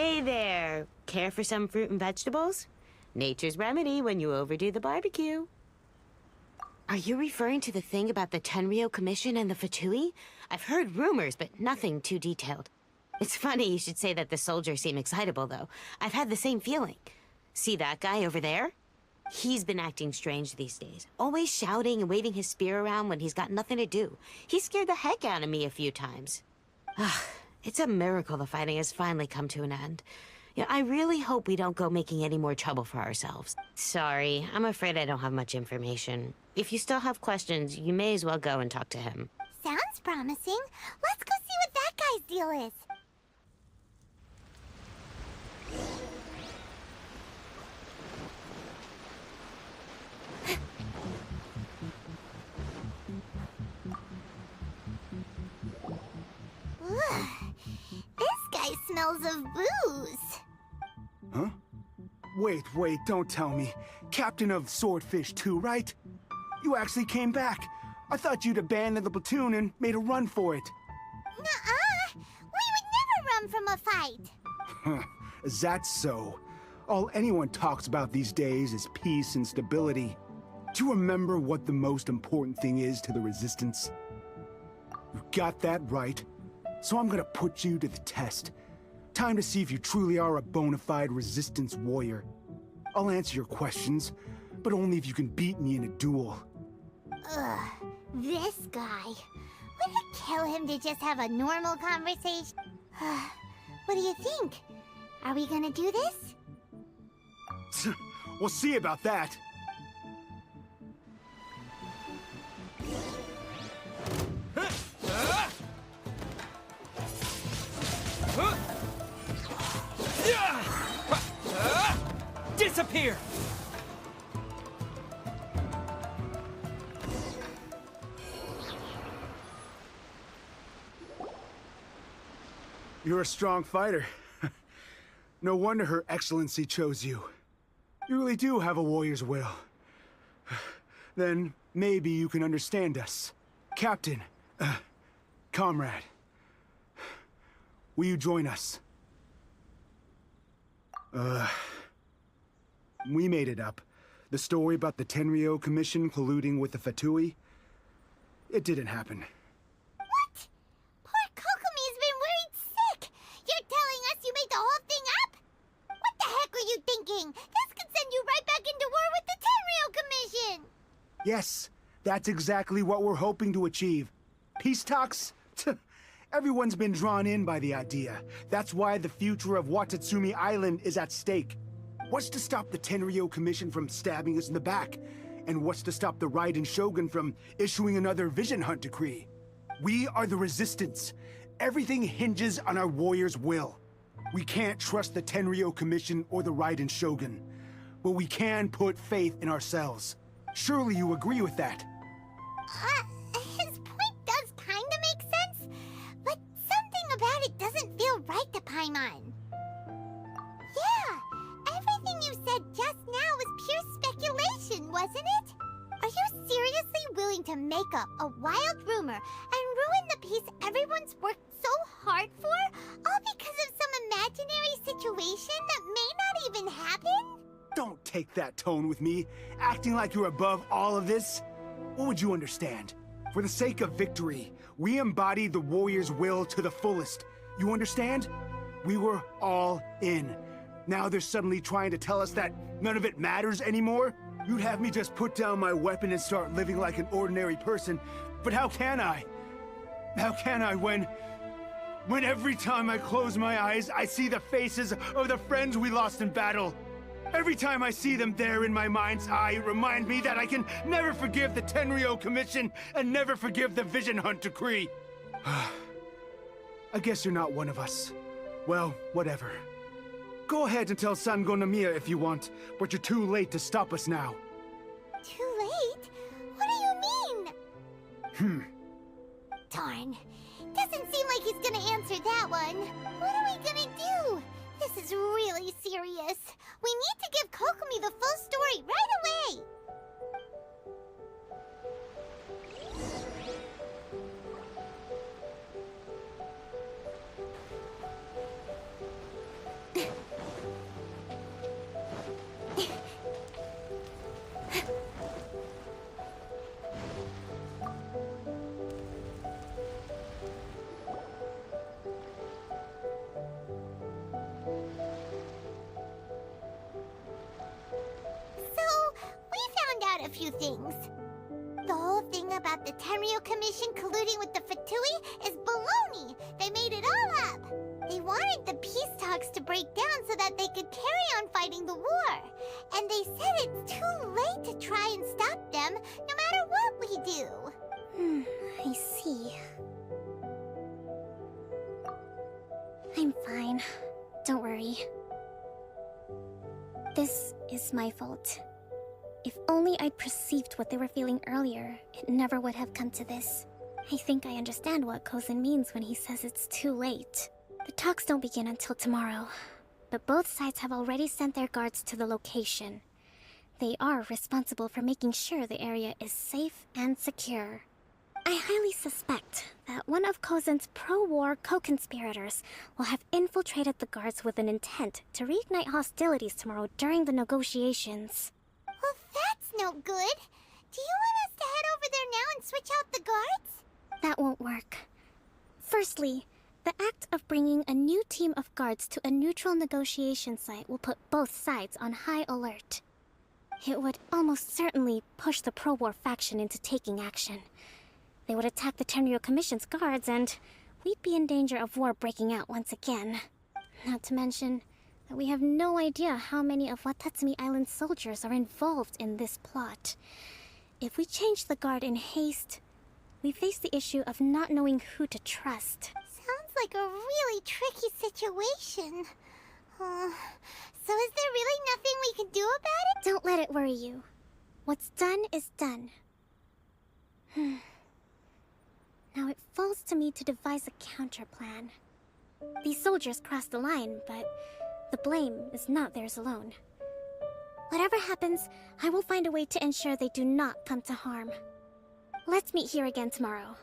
Hey there. Care for some fruit and vegetables? Nature's remedy when you overdo the barbecue. Are you referring to the thing about the Tenryo Commission and the Fatui? I've heard rumors, but nothing too detailed. It's funny you should say that the soldiers seem excitable, though. I've had the same feeling. See that guy over there? He's been acting strange these days. Always shouting and waving his spear around when he's got nothing to do. He scared the heck out of me a few times. It's a miracle the fighting has finally come to an end. Yeah, I really hope we don't go making any more trouble for ourselves. Sorry, I'm afraid I don't have much information. If you still have questions, you may as well go and talk to him.
Sounds promising. Let's go see what that guy's deal is. Ugh. This guy smells of booze.
Huh? Wait, don't tell me. Captain of Swordfish 2, right? You actually came back. I thought you'd abandoned the platoon and made a run for it.
Nuh-uh. We would never run from a fight.
Huh. Is that so? All anyone talks about these days is peace and stability. Do you remember what the most important thing is to the Resistance? You got that right. So I'm gonna put you to the test. Time to see if you truly are a bona fide Resistance warrior. I'll answer your questions, but only if you can beat me in a duel.
Ugh, this guy. Would it kill him to just have a normal conversation? What do you think? Are we gonna do this?
We'll see about that.
Disappear!
You're a strong fighter. No wonder Her Excellency chose you. You really do have a warrior's will. Then maybe you can understand us. Captain, comrade, will you join us? We made it up. The story about the Tenryo Commission colluding with the Fatui, it didn't happen.
What? Poor Kokomi's been worried sick. You're telling us you made the whole thing up? What the heck were you thinking? This could send you right back into war with the Tenryo Commission.
Yes, that's exactly what we're hoping to achieve. Peace talks? Everyone's been drawn in by the idea. That's why the future of Watatsumi Island is at stake. What's to stop the Tenryo Commission from stabbing us in the back? And what's to stop the Raiden Shogun from issuing another Vision Hunt decree? We are the Resistance. Everything hinges on our warrior's will. We can't trust the Tenryo Commission or the Raiden Shogun, but we can put faith in ourselves. Surely you agree with that?
His point does kinda make sense, but something about it doesn't feel right to Paimon. Yeah, everything you said just now was pure speculation, wasn't it? Are you seriously willing to make up a wild rumor and ruin the peace everyone's worked so hard for, all because of some imaginary situation that may not even happen?
Don't take that tone with me, acting like you're above all of this. What would you understand? For the sake of victory, we embodied the warrior's will to the fullest. You understand? We were all in. Now they're suddenly trying to tell us that none of it matters anymore? You'd have me just put down my weapon and start living like an ordinary person, but how can I? How can I when every time I close my eyes, I see the faces of the friends we lost in battle? Every time I see them there in my mind's eye, it reminds me that I can never forgive the Tenryo Commission and never forgive the Vision Hunt decree. I guess you're not one of us. Well, whatever. Go ahead and tell Sango Namiya if you want, but you're too late to stop us now.
Too late? What do you mean? Darn. Doesn't seem like he's gonna answer that one. What are we gonna do? This is really serious. We need to give Kokomi the full story right away. a few things. The whole thing about the Tenryo Commission colluding with the Fatui is baloney. They made it all up. They wanted the peace talks to break down so that they could carry on fighting the war. And they said it's too late to try and stop them, no matter what we do.
I see. I'm fine. Don't worry. This is my fault. If only I'd perceived what they were feeling earlier, it never would have come to this. I think I understand what Kozin means when he says it's too late. The talks don't begin until tomorrow, but both sides have already sent their guards to the location. They are responsible for making sure the area is safe and secure. I highly suspect that one of Kozin's pro-war co-conspirators will have infiltrated the guards with an intent to reignite hostilities tomorrow during the negotiations.
Well, that's no good. Do you want us to head over there now and switch out the guards?
That won't work. Firstly, the act of bringing a new team of guards to a neutral negotiation site will put both sides on high alert. It would almost certainly push the pro-war faction into taking action. They would attack the Tenryo Commission's guards, and we'd be in danger of war breaking out once again. Not to mention that we have no idea how many of Watatsumi Island's soldiers are involved in this plot. If we change the guard in haste, we face the issue of not knowing who to trust.
Sounds like a really tricky situation. So is there really nothing we can do about it?
Don't let it worry you. What's done is done. Now it falls to me to devise a counter-plan. These soldiers crossed the line, but the blame is not theirs alone. Whatever happens, I will find a way to ensure they do not come to harm. Let's meet here again tomorrow.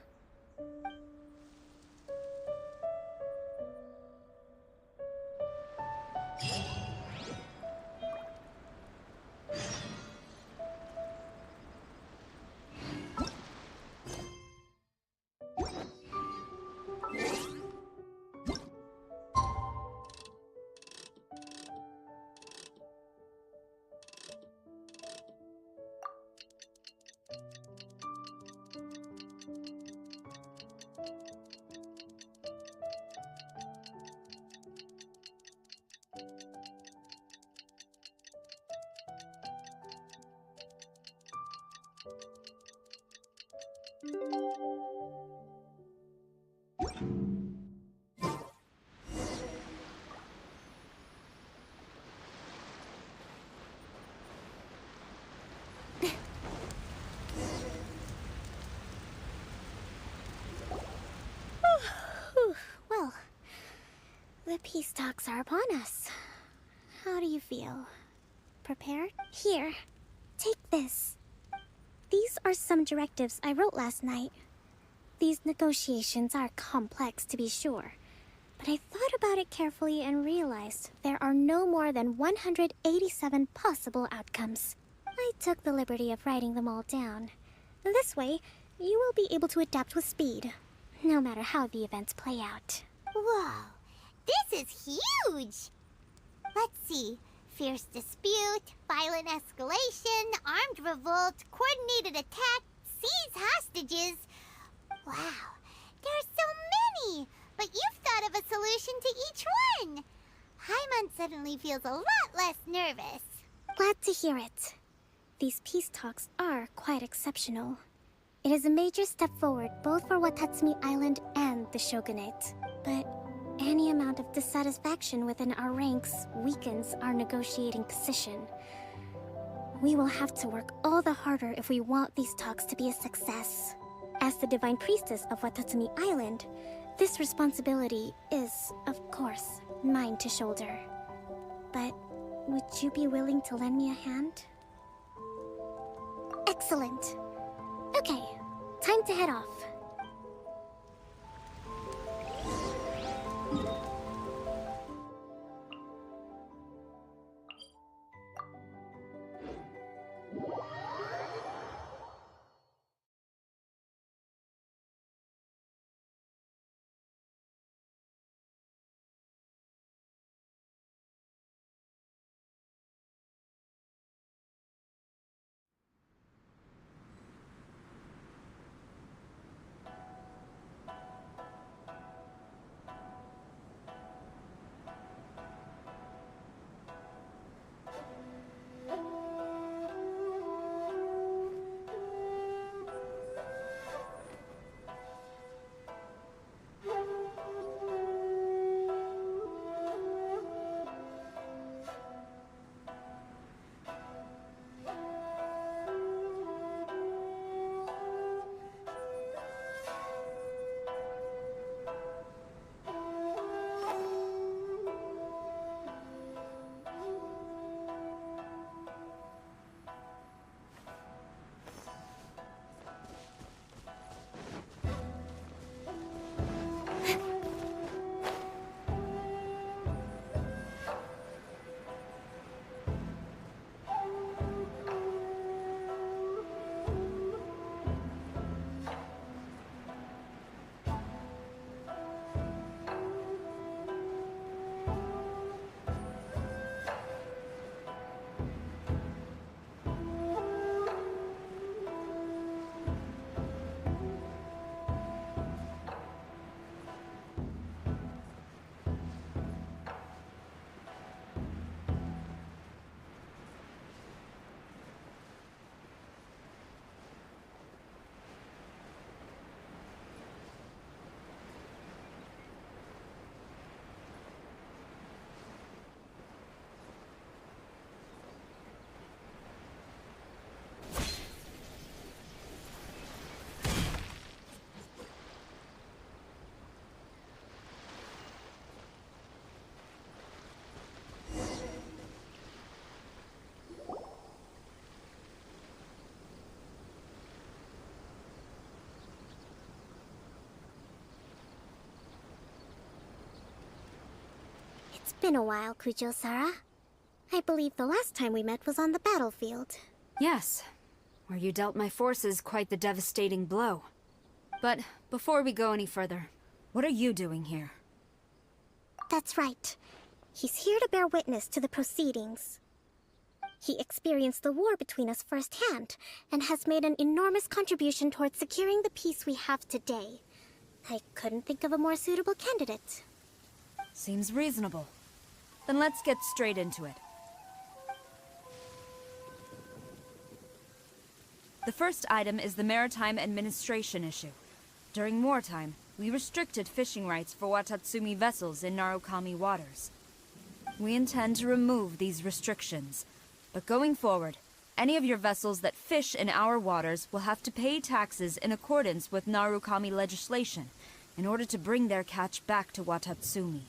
Well, the peace talks are upon us. How do you feel? Prepared? Here, take this. These are some directives I wrote last night. These negotiations are complex, to be sure, but I thought about it carefully and realized there are no more than 187 possible outcomes. I took the liberty of writing them all down. This way, you will be able to adapt with speed, no matter how the events play out.
Whoa, this is huge! Let's see. Fierce dispute, violent escalation, armed revolt, coordinated attack, seize hostages. Wow, there are so many! But you've thought of a solution to each one! Hyman suddenly feels a lot less nervous.
Glad to hear it. These peace talks are quite exceptional. It is a major step forward both for Watatsumi Island and the Shogunate. But any amount of dissatisfaction within our ranks weakens our negotiating position. We will have to work all the harder if we want these talks to be a success. As the Divine Priestess of Watatsumi Island, this responsibility is, of course, mine to shoulder. But would you be willing to lend me a hand? Excellent. Okay, time to head off. It's been a while, Kujo-Sara. I believe the last time we met was on the battlefield.
Yes, where you dealt my forces quite the devastating blow. But before we go any further, what are you doing here?
That's right. He's here to bear witness to the proceedings. He experienced the war between us firsthand, and has made an enormous contribution towards securing the peace we have today. I couldn't think of a more suitable candidate.
Seems reasonable. Then let's get straight into it. The first item is the Maritime Administration issue. During wartime, we restricted fishing rights for Watatsumi vessels in Narukami waters. We intend to remove these restrictions, but going forward, any of your vessels that fish in our waters will have to pay taxes in accordance with Narukami legislation in order to bring their catch back to Watatsumi.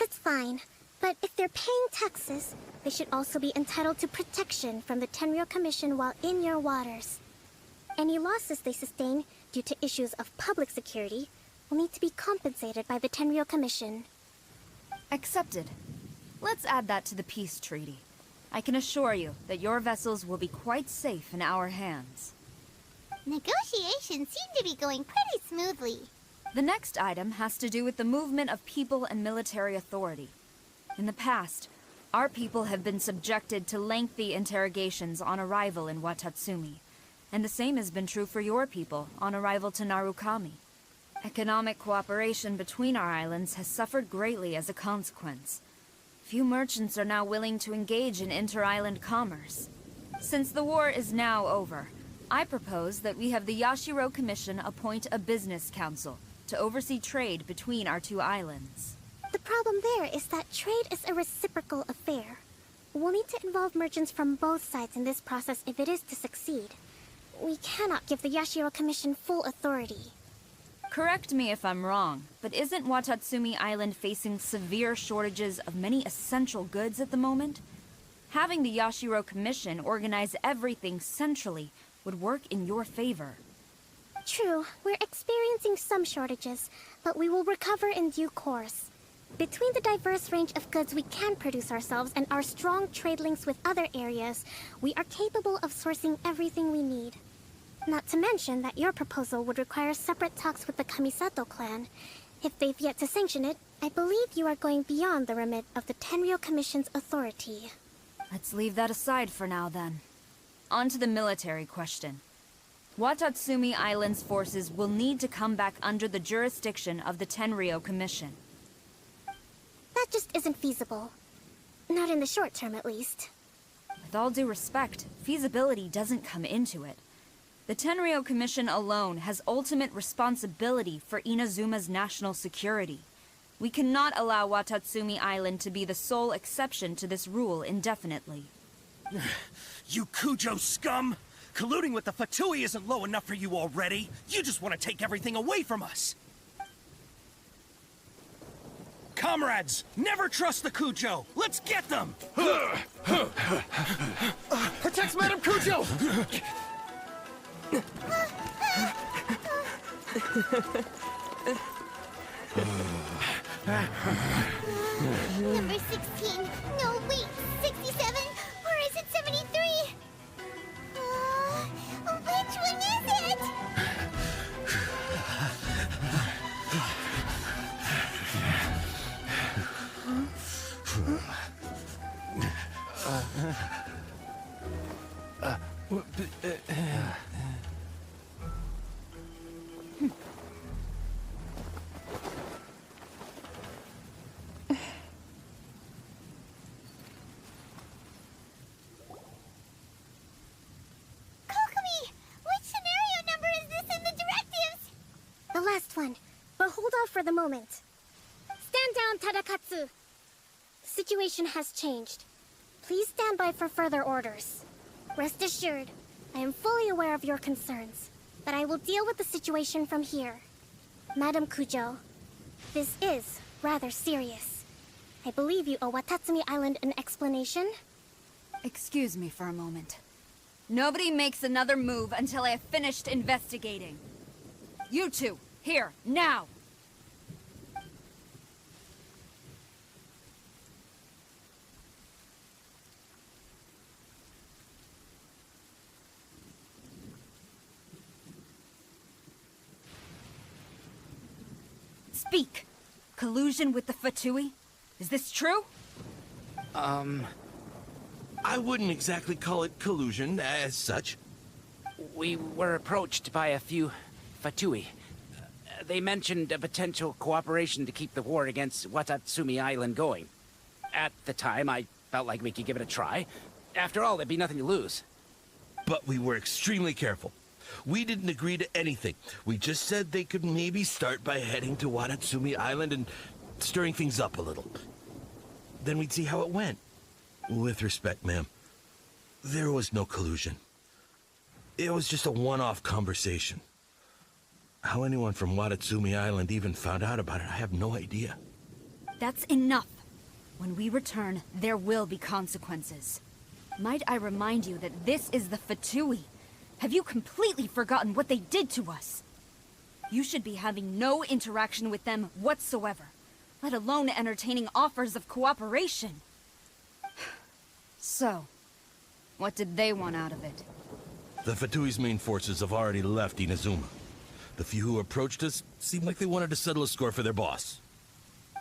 That's fine, but if they're paying taxes, they should also be entitled to protection from the Tenryou Commission while in your waters. Any losses they sustain due to issues of public security will need to be compensated by the Tenryou Commission.
Accepted. Let's add that to the peace treaty. I can assure you that your vessels will be quite safe in our hands.
Negotiations seem to be going pretty smoothly.
The next item has to do with the movement of people and military authority. In the past, our people have been subjected to lengthy interrogations on arrival in Watatsumi, and the same has been true for your people on arrival to Narukami. Economic cooperation between our islands has suffered greatly as a consequence. Few merchants are now willing to engage in inter-island commerce. Since the war is now over, I propose that we have the Yashiro Commission appoint a business council to oversee trade between our two islands.
The problem there is that trade is a reciprocal affair. We'll need to involve merchants from both sides in this process if it is to succeed. We cannot give the Yashiro Commission full authority.
Correct me if I'm wrong, but isn't Watatsumi Island facing severe shortages of many essential goods at the moment? Having the Yashiro Commission organize everything centrally would work in your favor.
True, we're experiencing some shortages, but we will recover in due course. Between the diverse range of goods we can produce ourselves and our strong trade links with other areas, we are capable of sourcing everything we need. Not to mention that your proposal would require separate talks with the Kamisato clan. If they've yet to sanction it, I believe you are going beyond the remit of the Tenryou Commission's authority.
Let's leave that aside for now, then. On to the military question. Watatsumi Island's forces will need to come back under the jurisdiction of the Tenryou Commission.
That just isn't feasible. Not in the short term, at least.
With all due respect, feasibility doesn't come into it. The Tenryou Commission alone has ultimate responsibility for Inazuma's national security. We cannot allow Watatsumi Island to be the sole exception to this rule indefinitely.
You Kujo scum! Colluding with the Fatui isn't low enough for you already. You just want to take everything away from us. Comrades, never trust the Kujo. Let's get them!
Protect Madame Kujo!
Number 16. No, wait. 67? Or is it 73? Which one is it?
The last one, but hold off for the moment. Stand down, Tadakatsu! The situation has changed. Please stand by for further orders. Rest assured, I am fully aware of your concerns, but I will deal with the situation from here. Madam Kujo, this is rather serious. I believe you owe Watatsumi Island an explanation?
Excuse me for a moment. Nobody makes another move until I have finished investigating. You two, here, now! Speak! Collusion with the Fatui? Is this true?
I wouldn't exactly call it collusion as such.
We were approached by a few Fatui. They mentioned a potential cooperation to keep the war against Watatsumi Island going. At the time, I felt like we could give it a try. After all, there'd be nothing to lose.
But we were extremely careful. We didn't agree to anything. We just said they could maybe start by heading to Watatsumi Island and stirring things up a little. Then we'd see how it went. With respect, ma'am, there was no collusion. It was just a one-off conversation. How anyone from Watatsumi Island even found out about it, I have no idea.
That's enough. When we return, there will be consequences. Might I remind you that this is the Fatui? Have you completely forgotten what they did to us? You should be having no interaction with them whatsoever, let alone entertaining offers of cooperation. So, what did they want out of it?
The Fatui's main forces have already left Inazuma. The few who approached us seemed like they wanted to settle a score for their boss.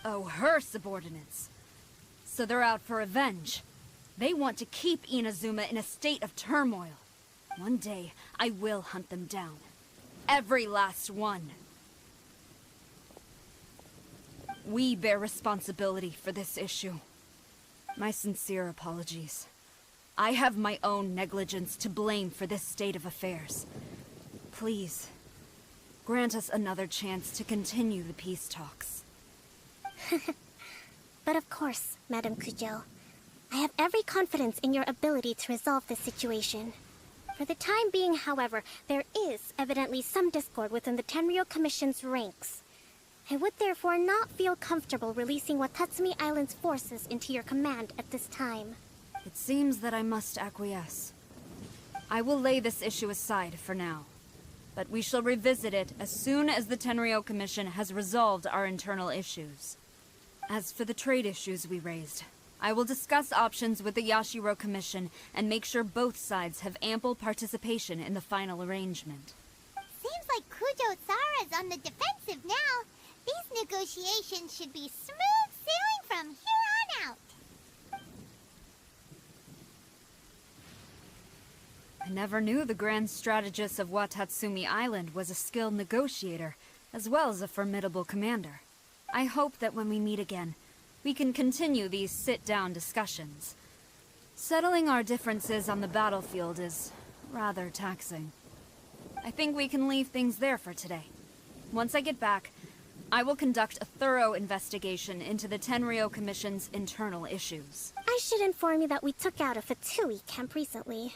Oh, her subordinates. So they're out for revenge. They want to keep Inazuma in a state of turmoil. One day, I will hunt them down. Every last one. We bear responsibility for this issue. My sincere apologies. I have my own negligence to blame for this state of affairs. Please, grant us another chance to continue the peace talks.
But of course, Madame Kujo. I have every confidence in your ability to resolve this situation. For the time being, however, there is evidently some discord within the Tenryou Commission's ranks. I would therefore not feel comfortable releasing Watatsumi Island's forces into your command at this time.
It seems that I must acquiesce. I will lay this issue aside for now, but we shall revisit it as soon as the Tenryou Commission has resolved our internal issues. As for the trade issues we raised, I will discuss options with the Yashiro Commission and make sure both sides have ample participation in the final arrangement.
Seems like Kujo-sara's on the defensive now. These negotiations should be smooth sailing from here on out.
I never knew the grand strategist of Watatsumi Island was a skilled negotiator, as well as a formidable commander. I hope that when we meet again, we can continue these sit-down discussions. Settling our differences on the battlefield is rather taxing. I think we can leave things there for today. Once I get back, I will conduct a thorough investigation into the Tenryou Commission's internal issues.
I should inform you that we took out a Fatui camp recently.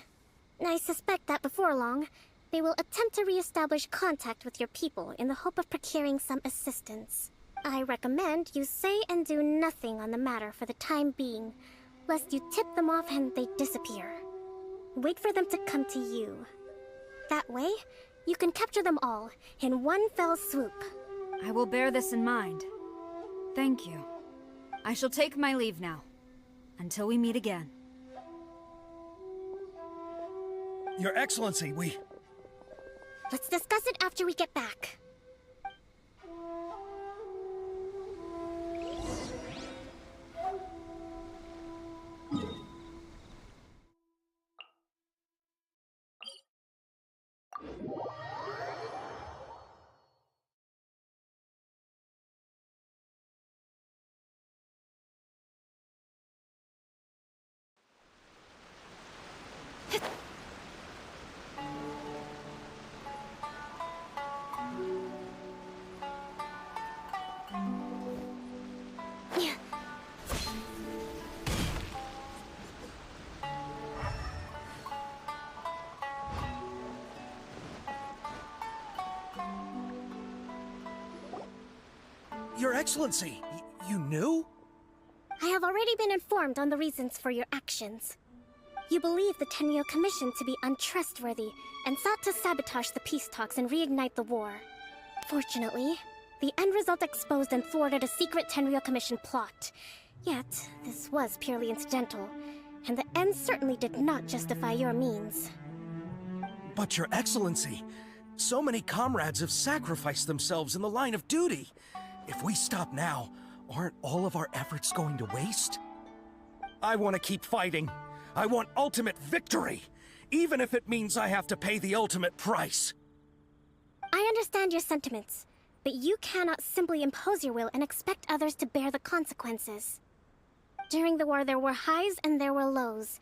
I suspect that before long, they will attempt to re-establish contact with your people in the hope of procuring some assistance. I recommend you say and do nothing on the matter for the time being, lest you tip them off and they disappear. Wait for them to come to you. That way, you can capture them all in one fell swoop.
I will bear this in mind. Thank you. I shall take my leave now. Until we meet again.
Your Excellency, we...
Let's discuss it after we get back.
Your Excellency, you knew?
I have already been informed on the reasons for your actions. You believe the Tenryou Commission to be untrustworthy and sought to sabotage the peace talks and reignite the war. Fortunately, the end result exposed and thwarted a secret Tenryou Commission plot. Yet, this was purely incidental, and the end certainly did not justify your means.
But Your Excellency, so many comrades have sacrificed themselves in the line of duty. If we stop now, aren't all of our efforts going to waste? I want to keep fighting. I want ultimate victory, even if it means I have to pay the ultimate price.
I understand your sentiments, but you cannot simply impose your will and expect others to bear the consequences. During the war, there were highs and there were lows,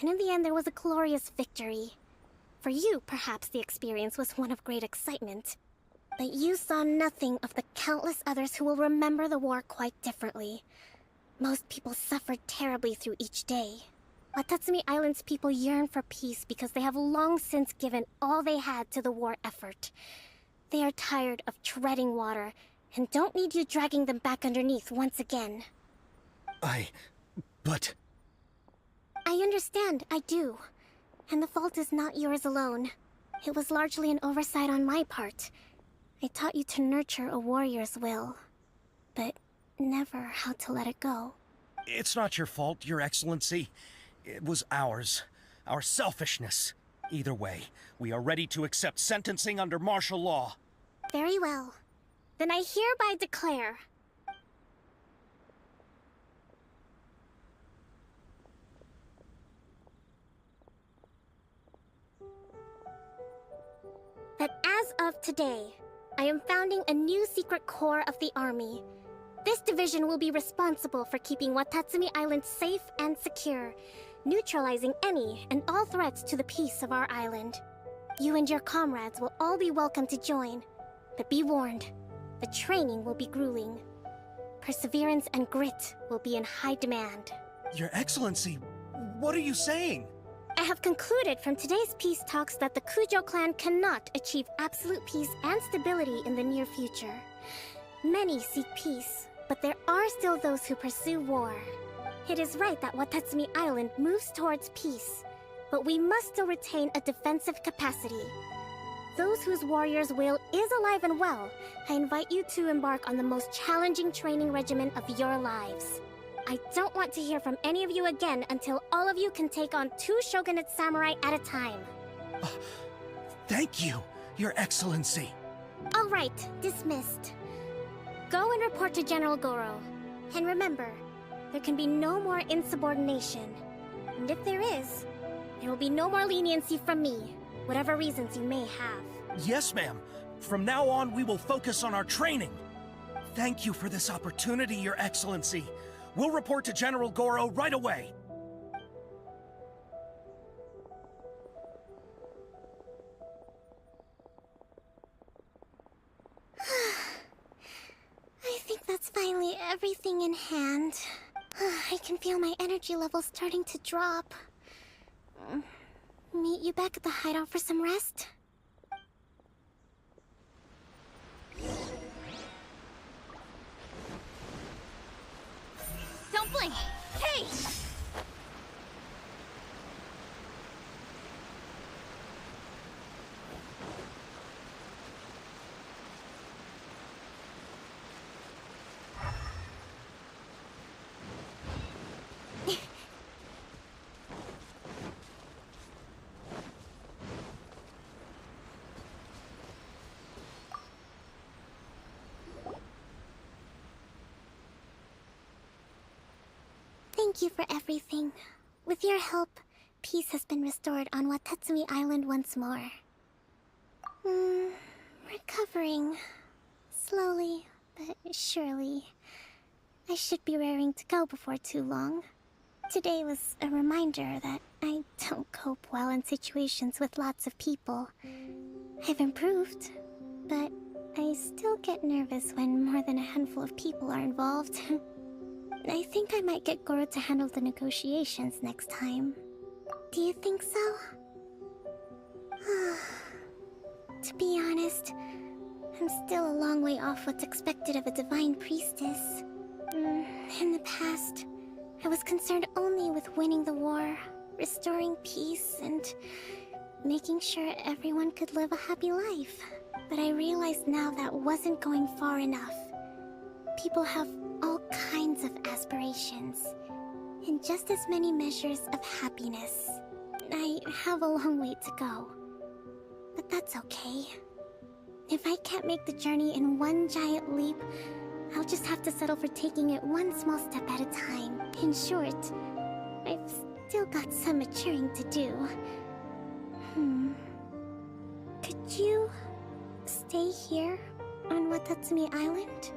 and in the end, there was a glorious victory. For you, perhaps the experience was one of great excitement. But you saw nothing of the countless others who will remember the war quite differently. Most people suffered terribly through each day. Watatsumi Island's people yearn for peace because they have long since given all they had to the war effort. They are tired of treading water and don't need you dragging them back underneath once again.
But...
I understand, I do. And the fault is not yours alone. It was largely an oversight on my part. I taught you to nurture a warrior's will, but never how to let it go.
It's not your fault, Your Excellency. It was ours. Our selfishness. Either way, we are ready to accept sentencing under martial law.
Very well. Then I hereby declare... that as of today, I am founding a new secret corps of the army. This division will be responsible for keeping Watatsumi Island safe and secure, neutralizing any and all threats to the peace of our island. You and your comrades will all be welcome to join, but be warned, the training will be grueling. Perseverance and grit will be in high demand.
Your Excellency, what are you saying?
I have concluded from today's peace talks that the Kujo clan cannot achieve absolute peace and stability in the near future. Many seek peace, but there are still those who pursue war. It is right that Watatsumi Island moves towards peace, but we must still retain a defensive capacity. Those whose warrior's will is alive and well, I invite you to embark on the most challenging training regimen of your lives. I don't want to hear from any of you again until all of you can take on 2 shogunate samurai at a time.
Thank you, Your Excellency.
All right, dismissed. Go and report to General Goro. And remember, there can be no more insubordination. And if there is, there will be no more leniency from me, whatever reasons you may have.
Yes, ma'am. From now on, we will focus on our training. Thank you for this opportunity, Your Excellency. We'll report to General Goro right away.
I think that's finally everything in hand. I can feel my energy levels starting to drop. Meet you back at the hideout for some rest?
Don't blink! Hey!
Thank you for everything. With your help, peace has been restored on Watatsumi Island once more. Recovering. Slowly, but surely. I should be raring to go before too long. Today was a reminder that I don't cope well in situations with lots of people. I've improved, but I still get nervous when more than a handful of people are involved. I think I might get Goro to handle the negotiations next time. Do you think so? To be honest, I'm still a long way off what's expected of a divine priestess. In the past, I was concerned only with winning the war, restoring peace, and making sure everyone could live a happy life. But I realized now that wasn't going far enough. People have all kinds of aspirations, and just as many measures of happiness. I have a long way to go, but that's okay. If I can't make the journey in one giant leap, I'll just have to settle for taking it one small step at a time. In short, I've still got some maturing to do. Could you stay here on Watatsumi Island?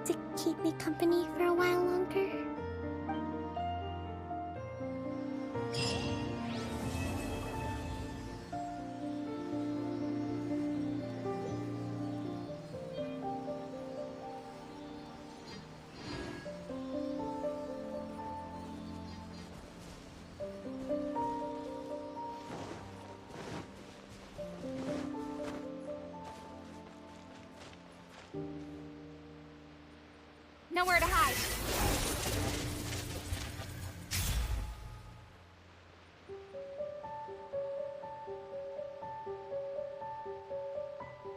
To keep me company for a while longer?
Nowhere to hide.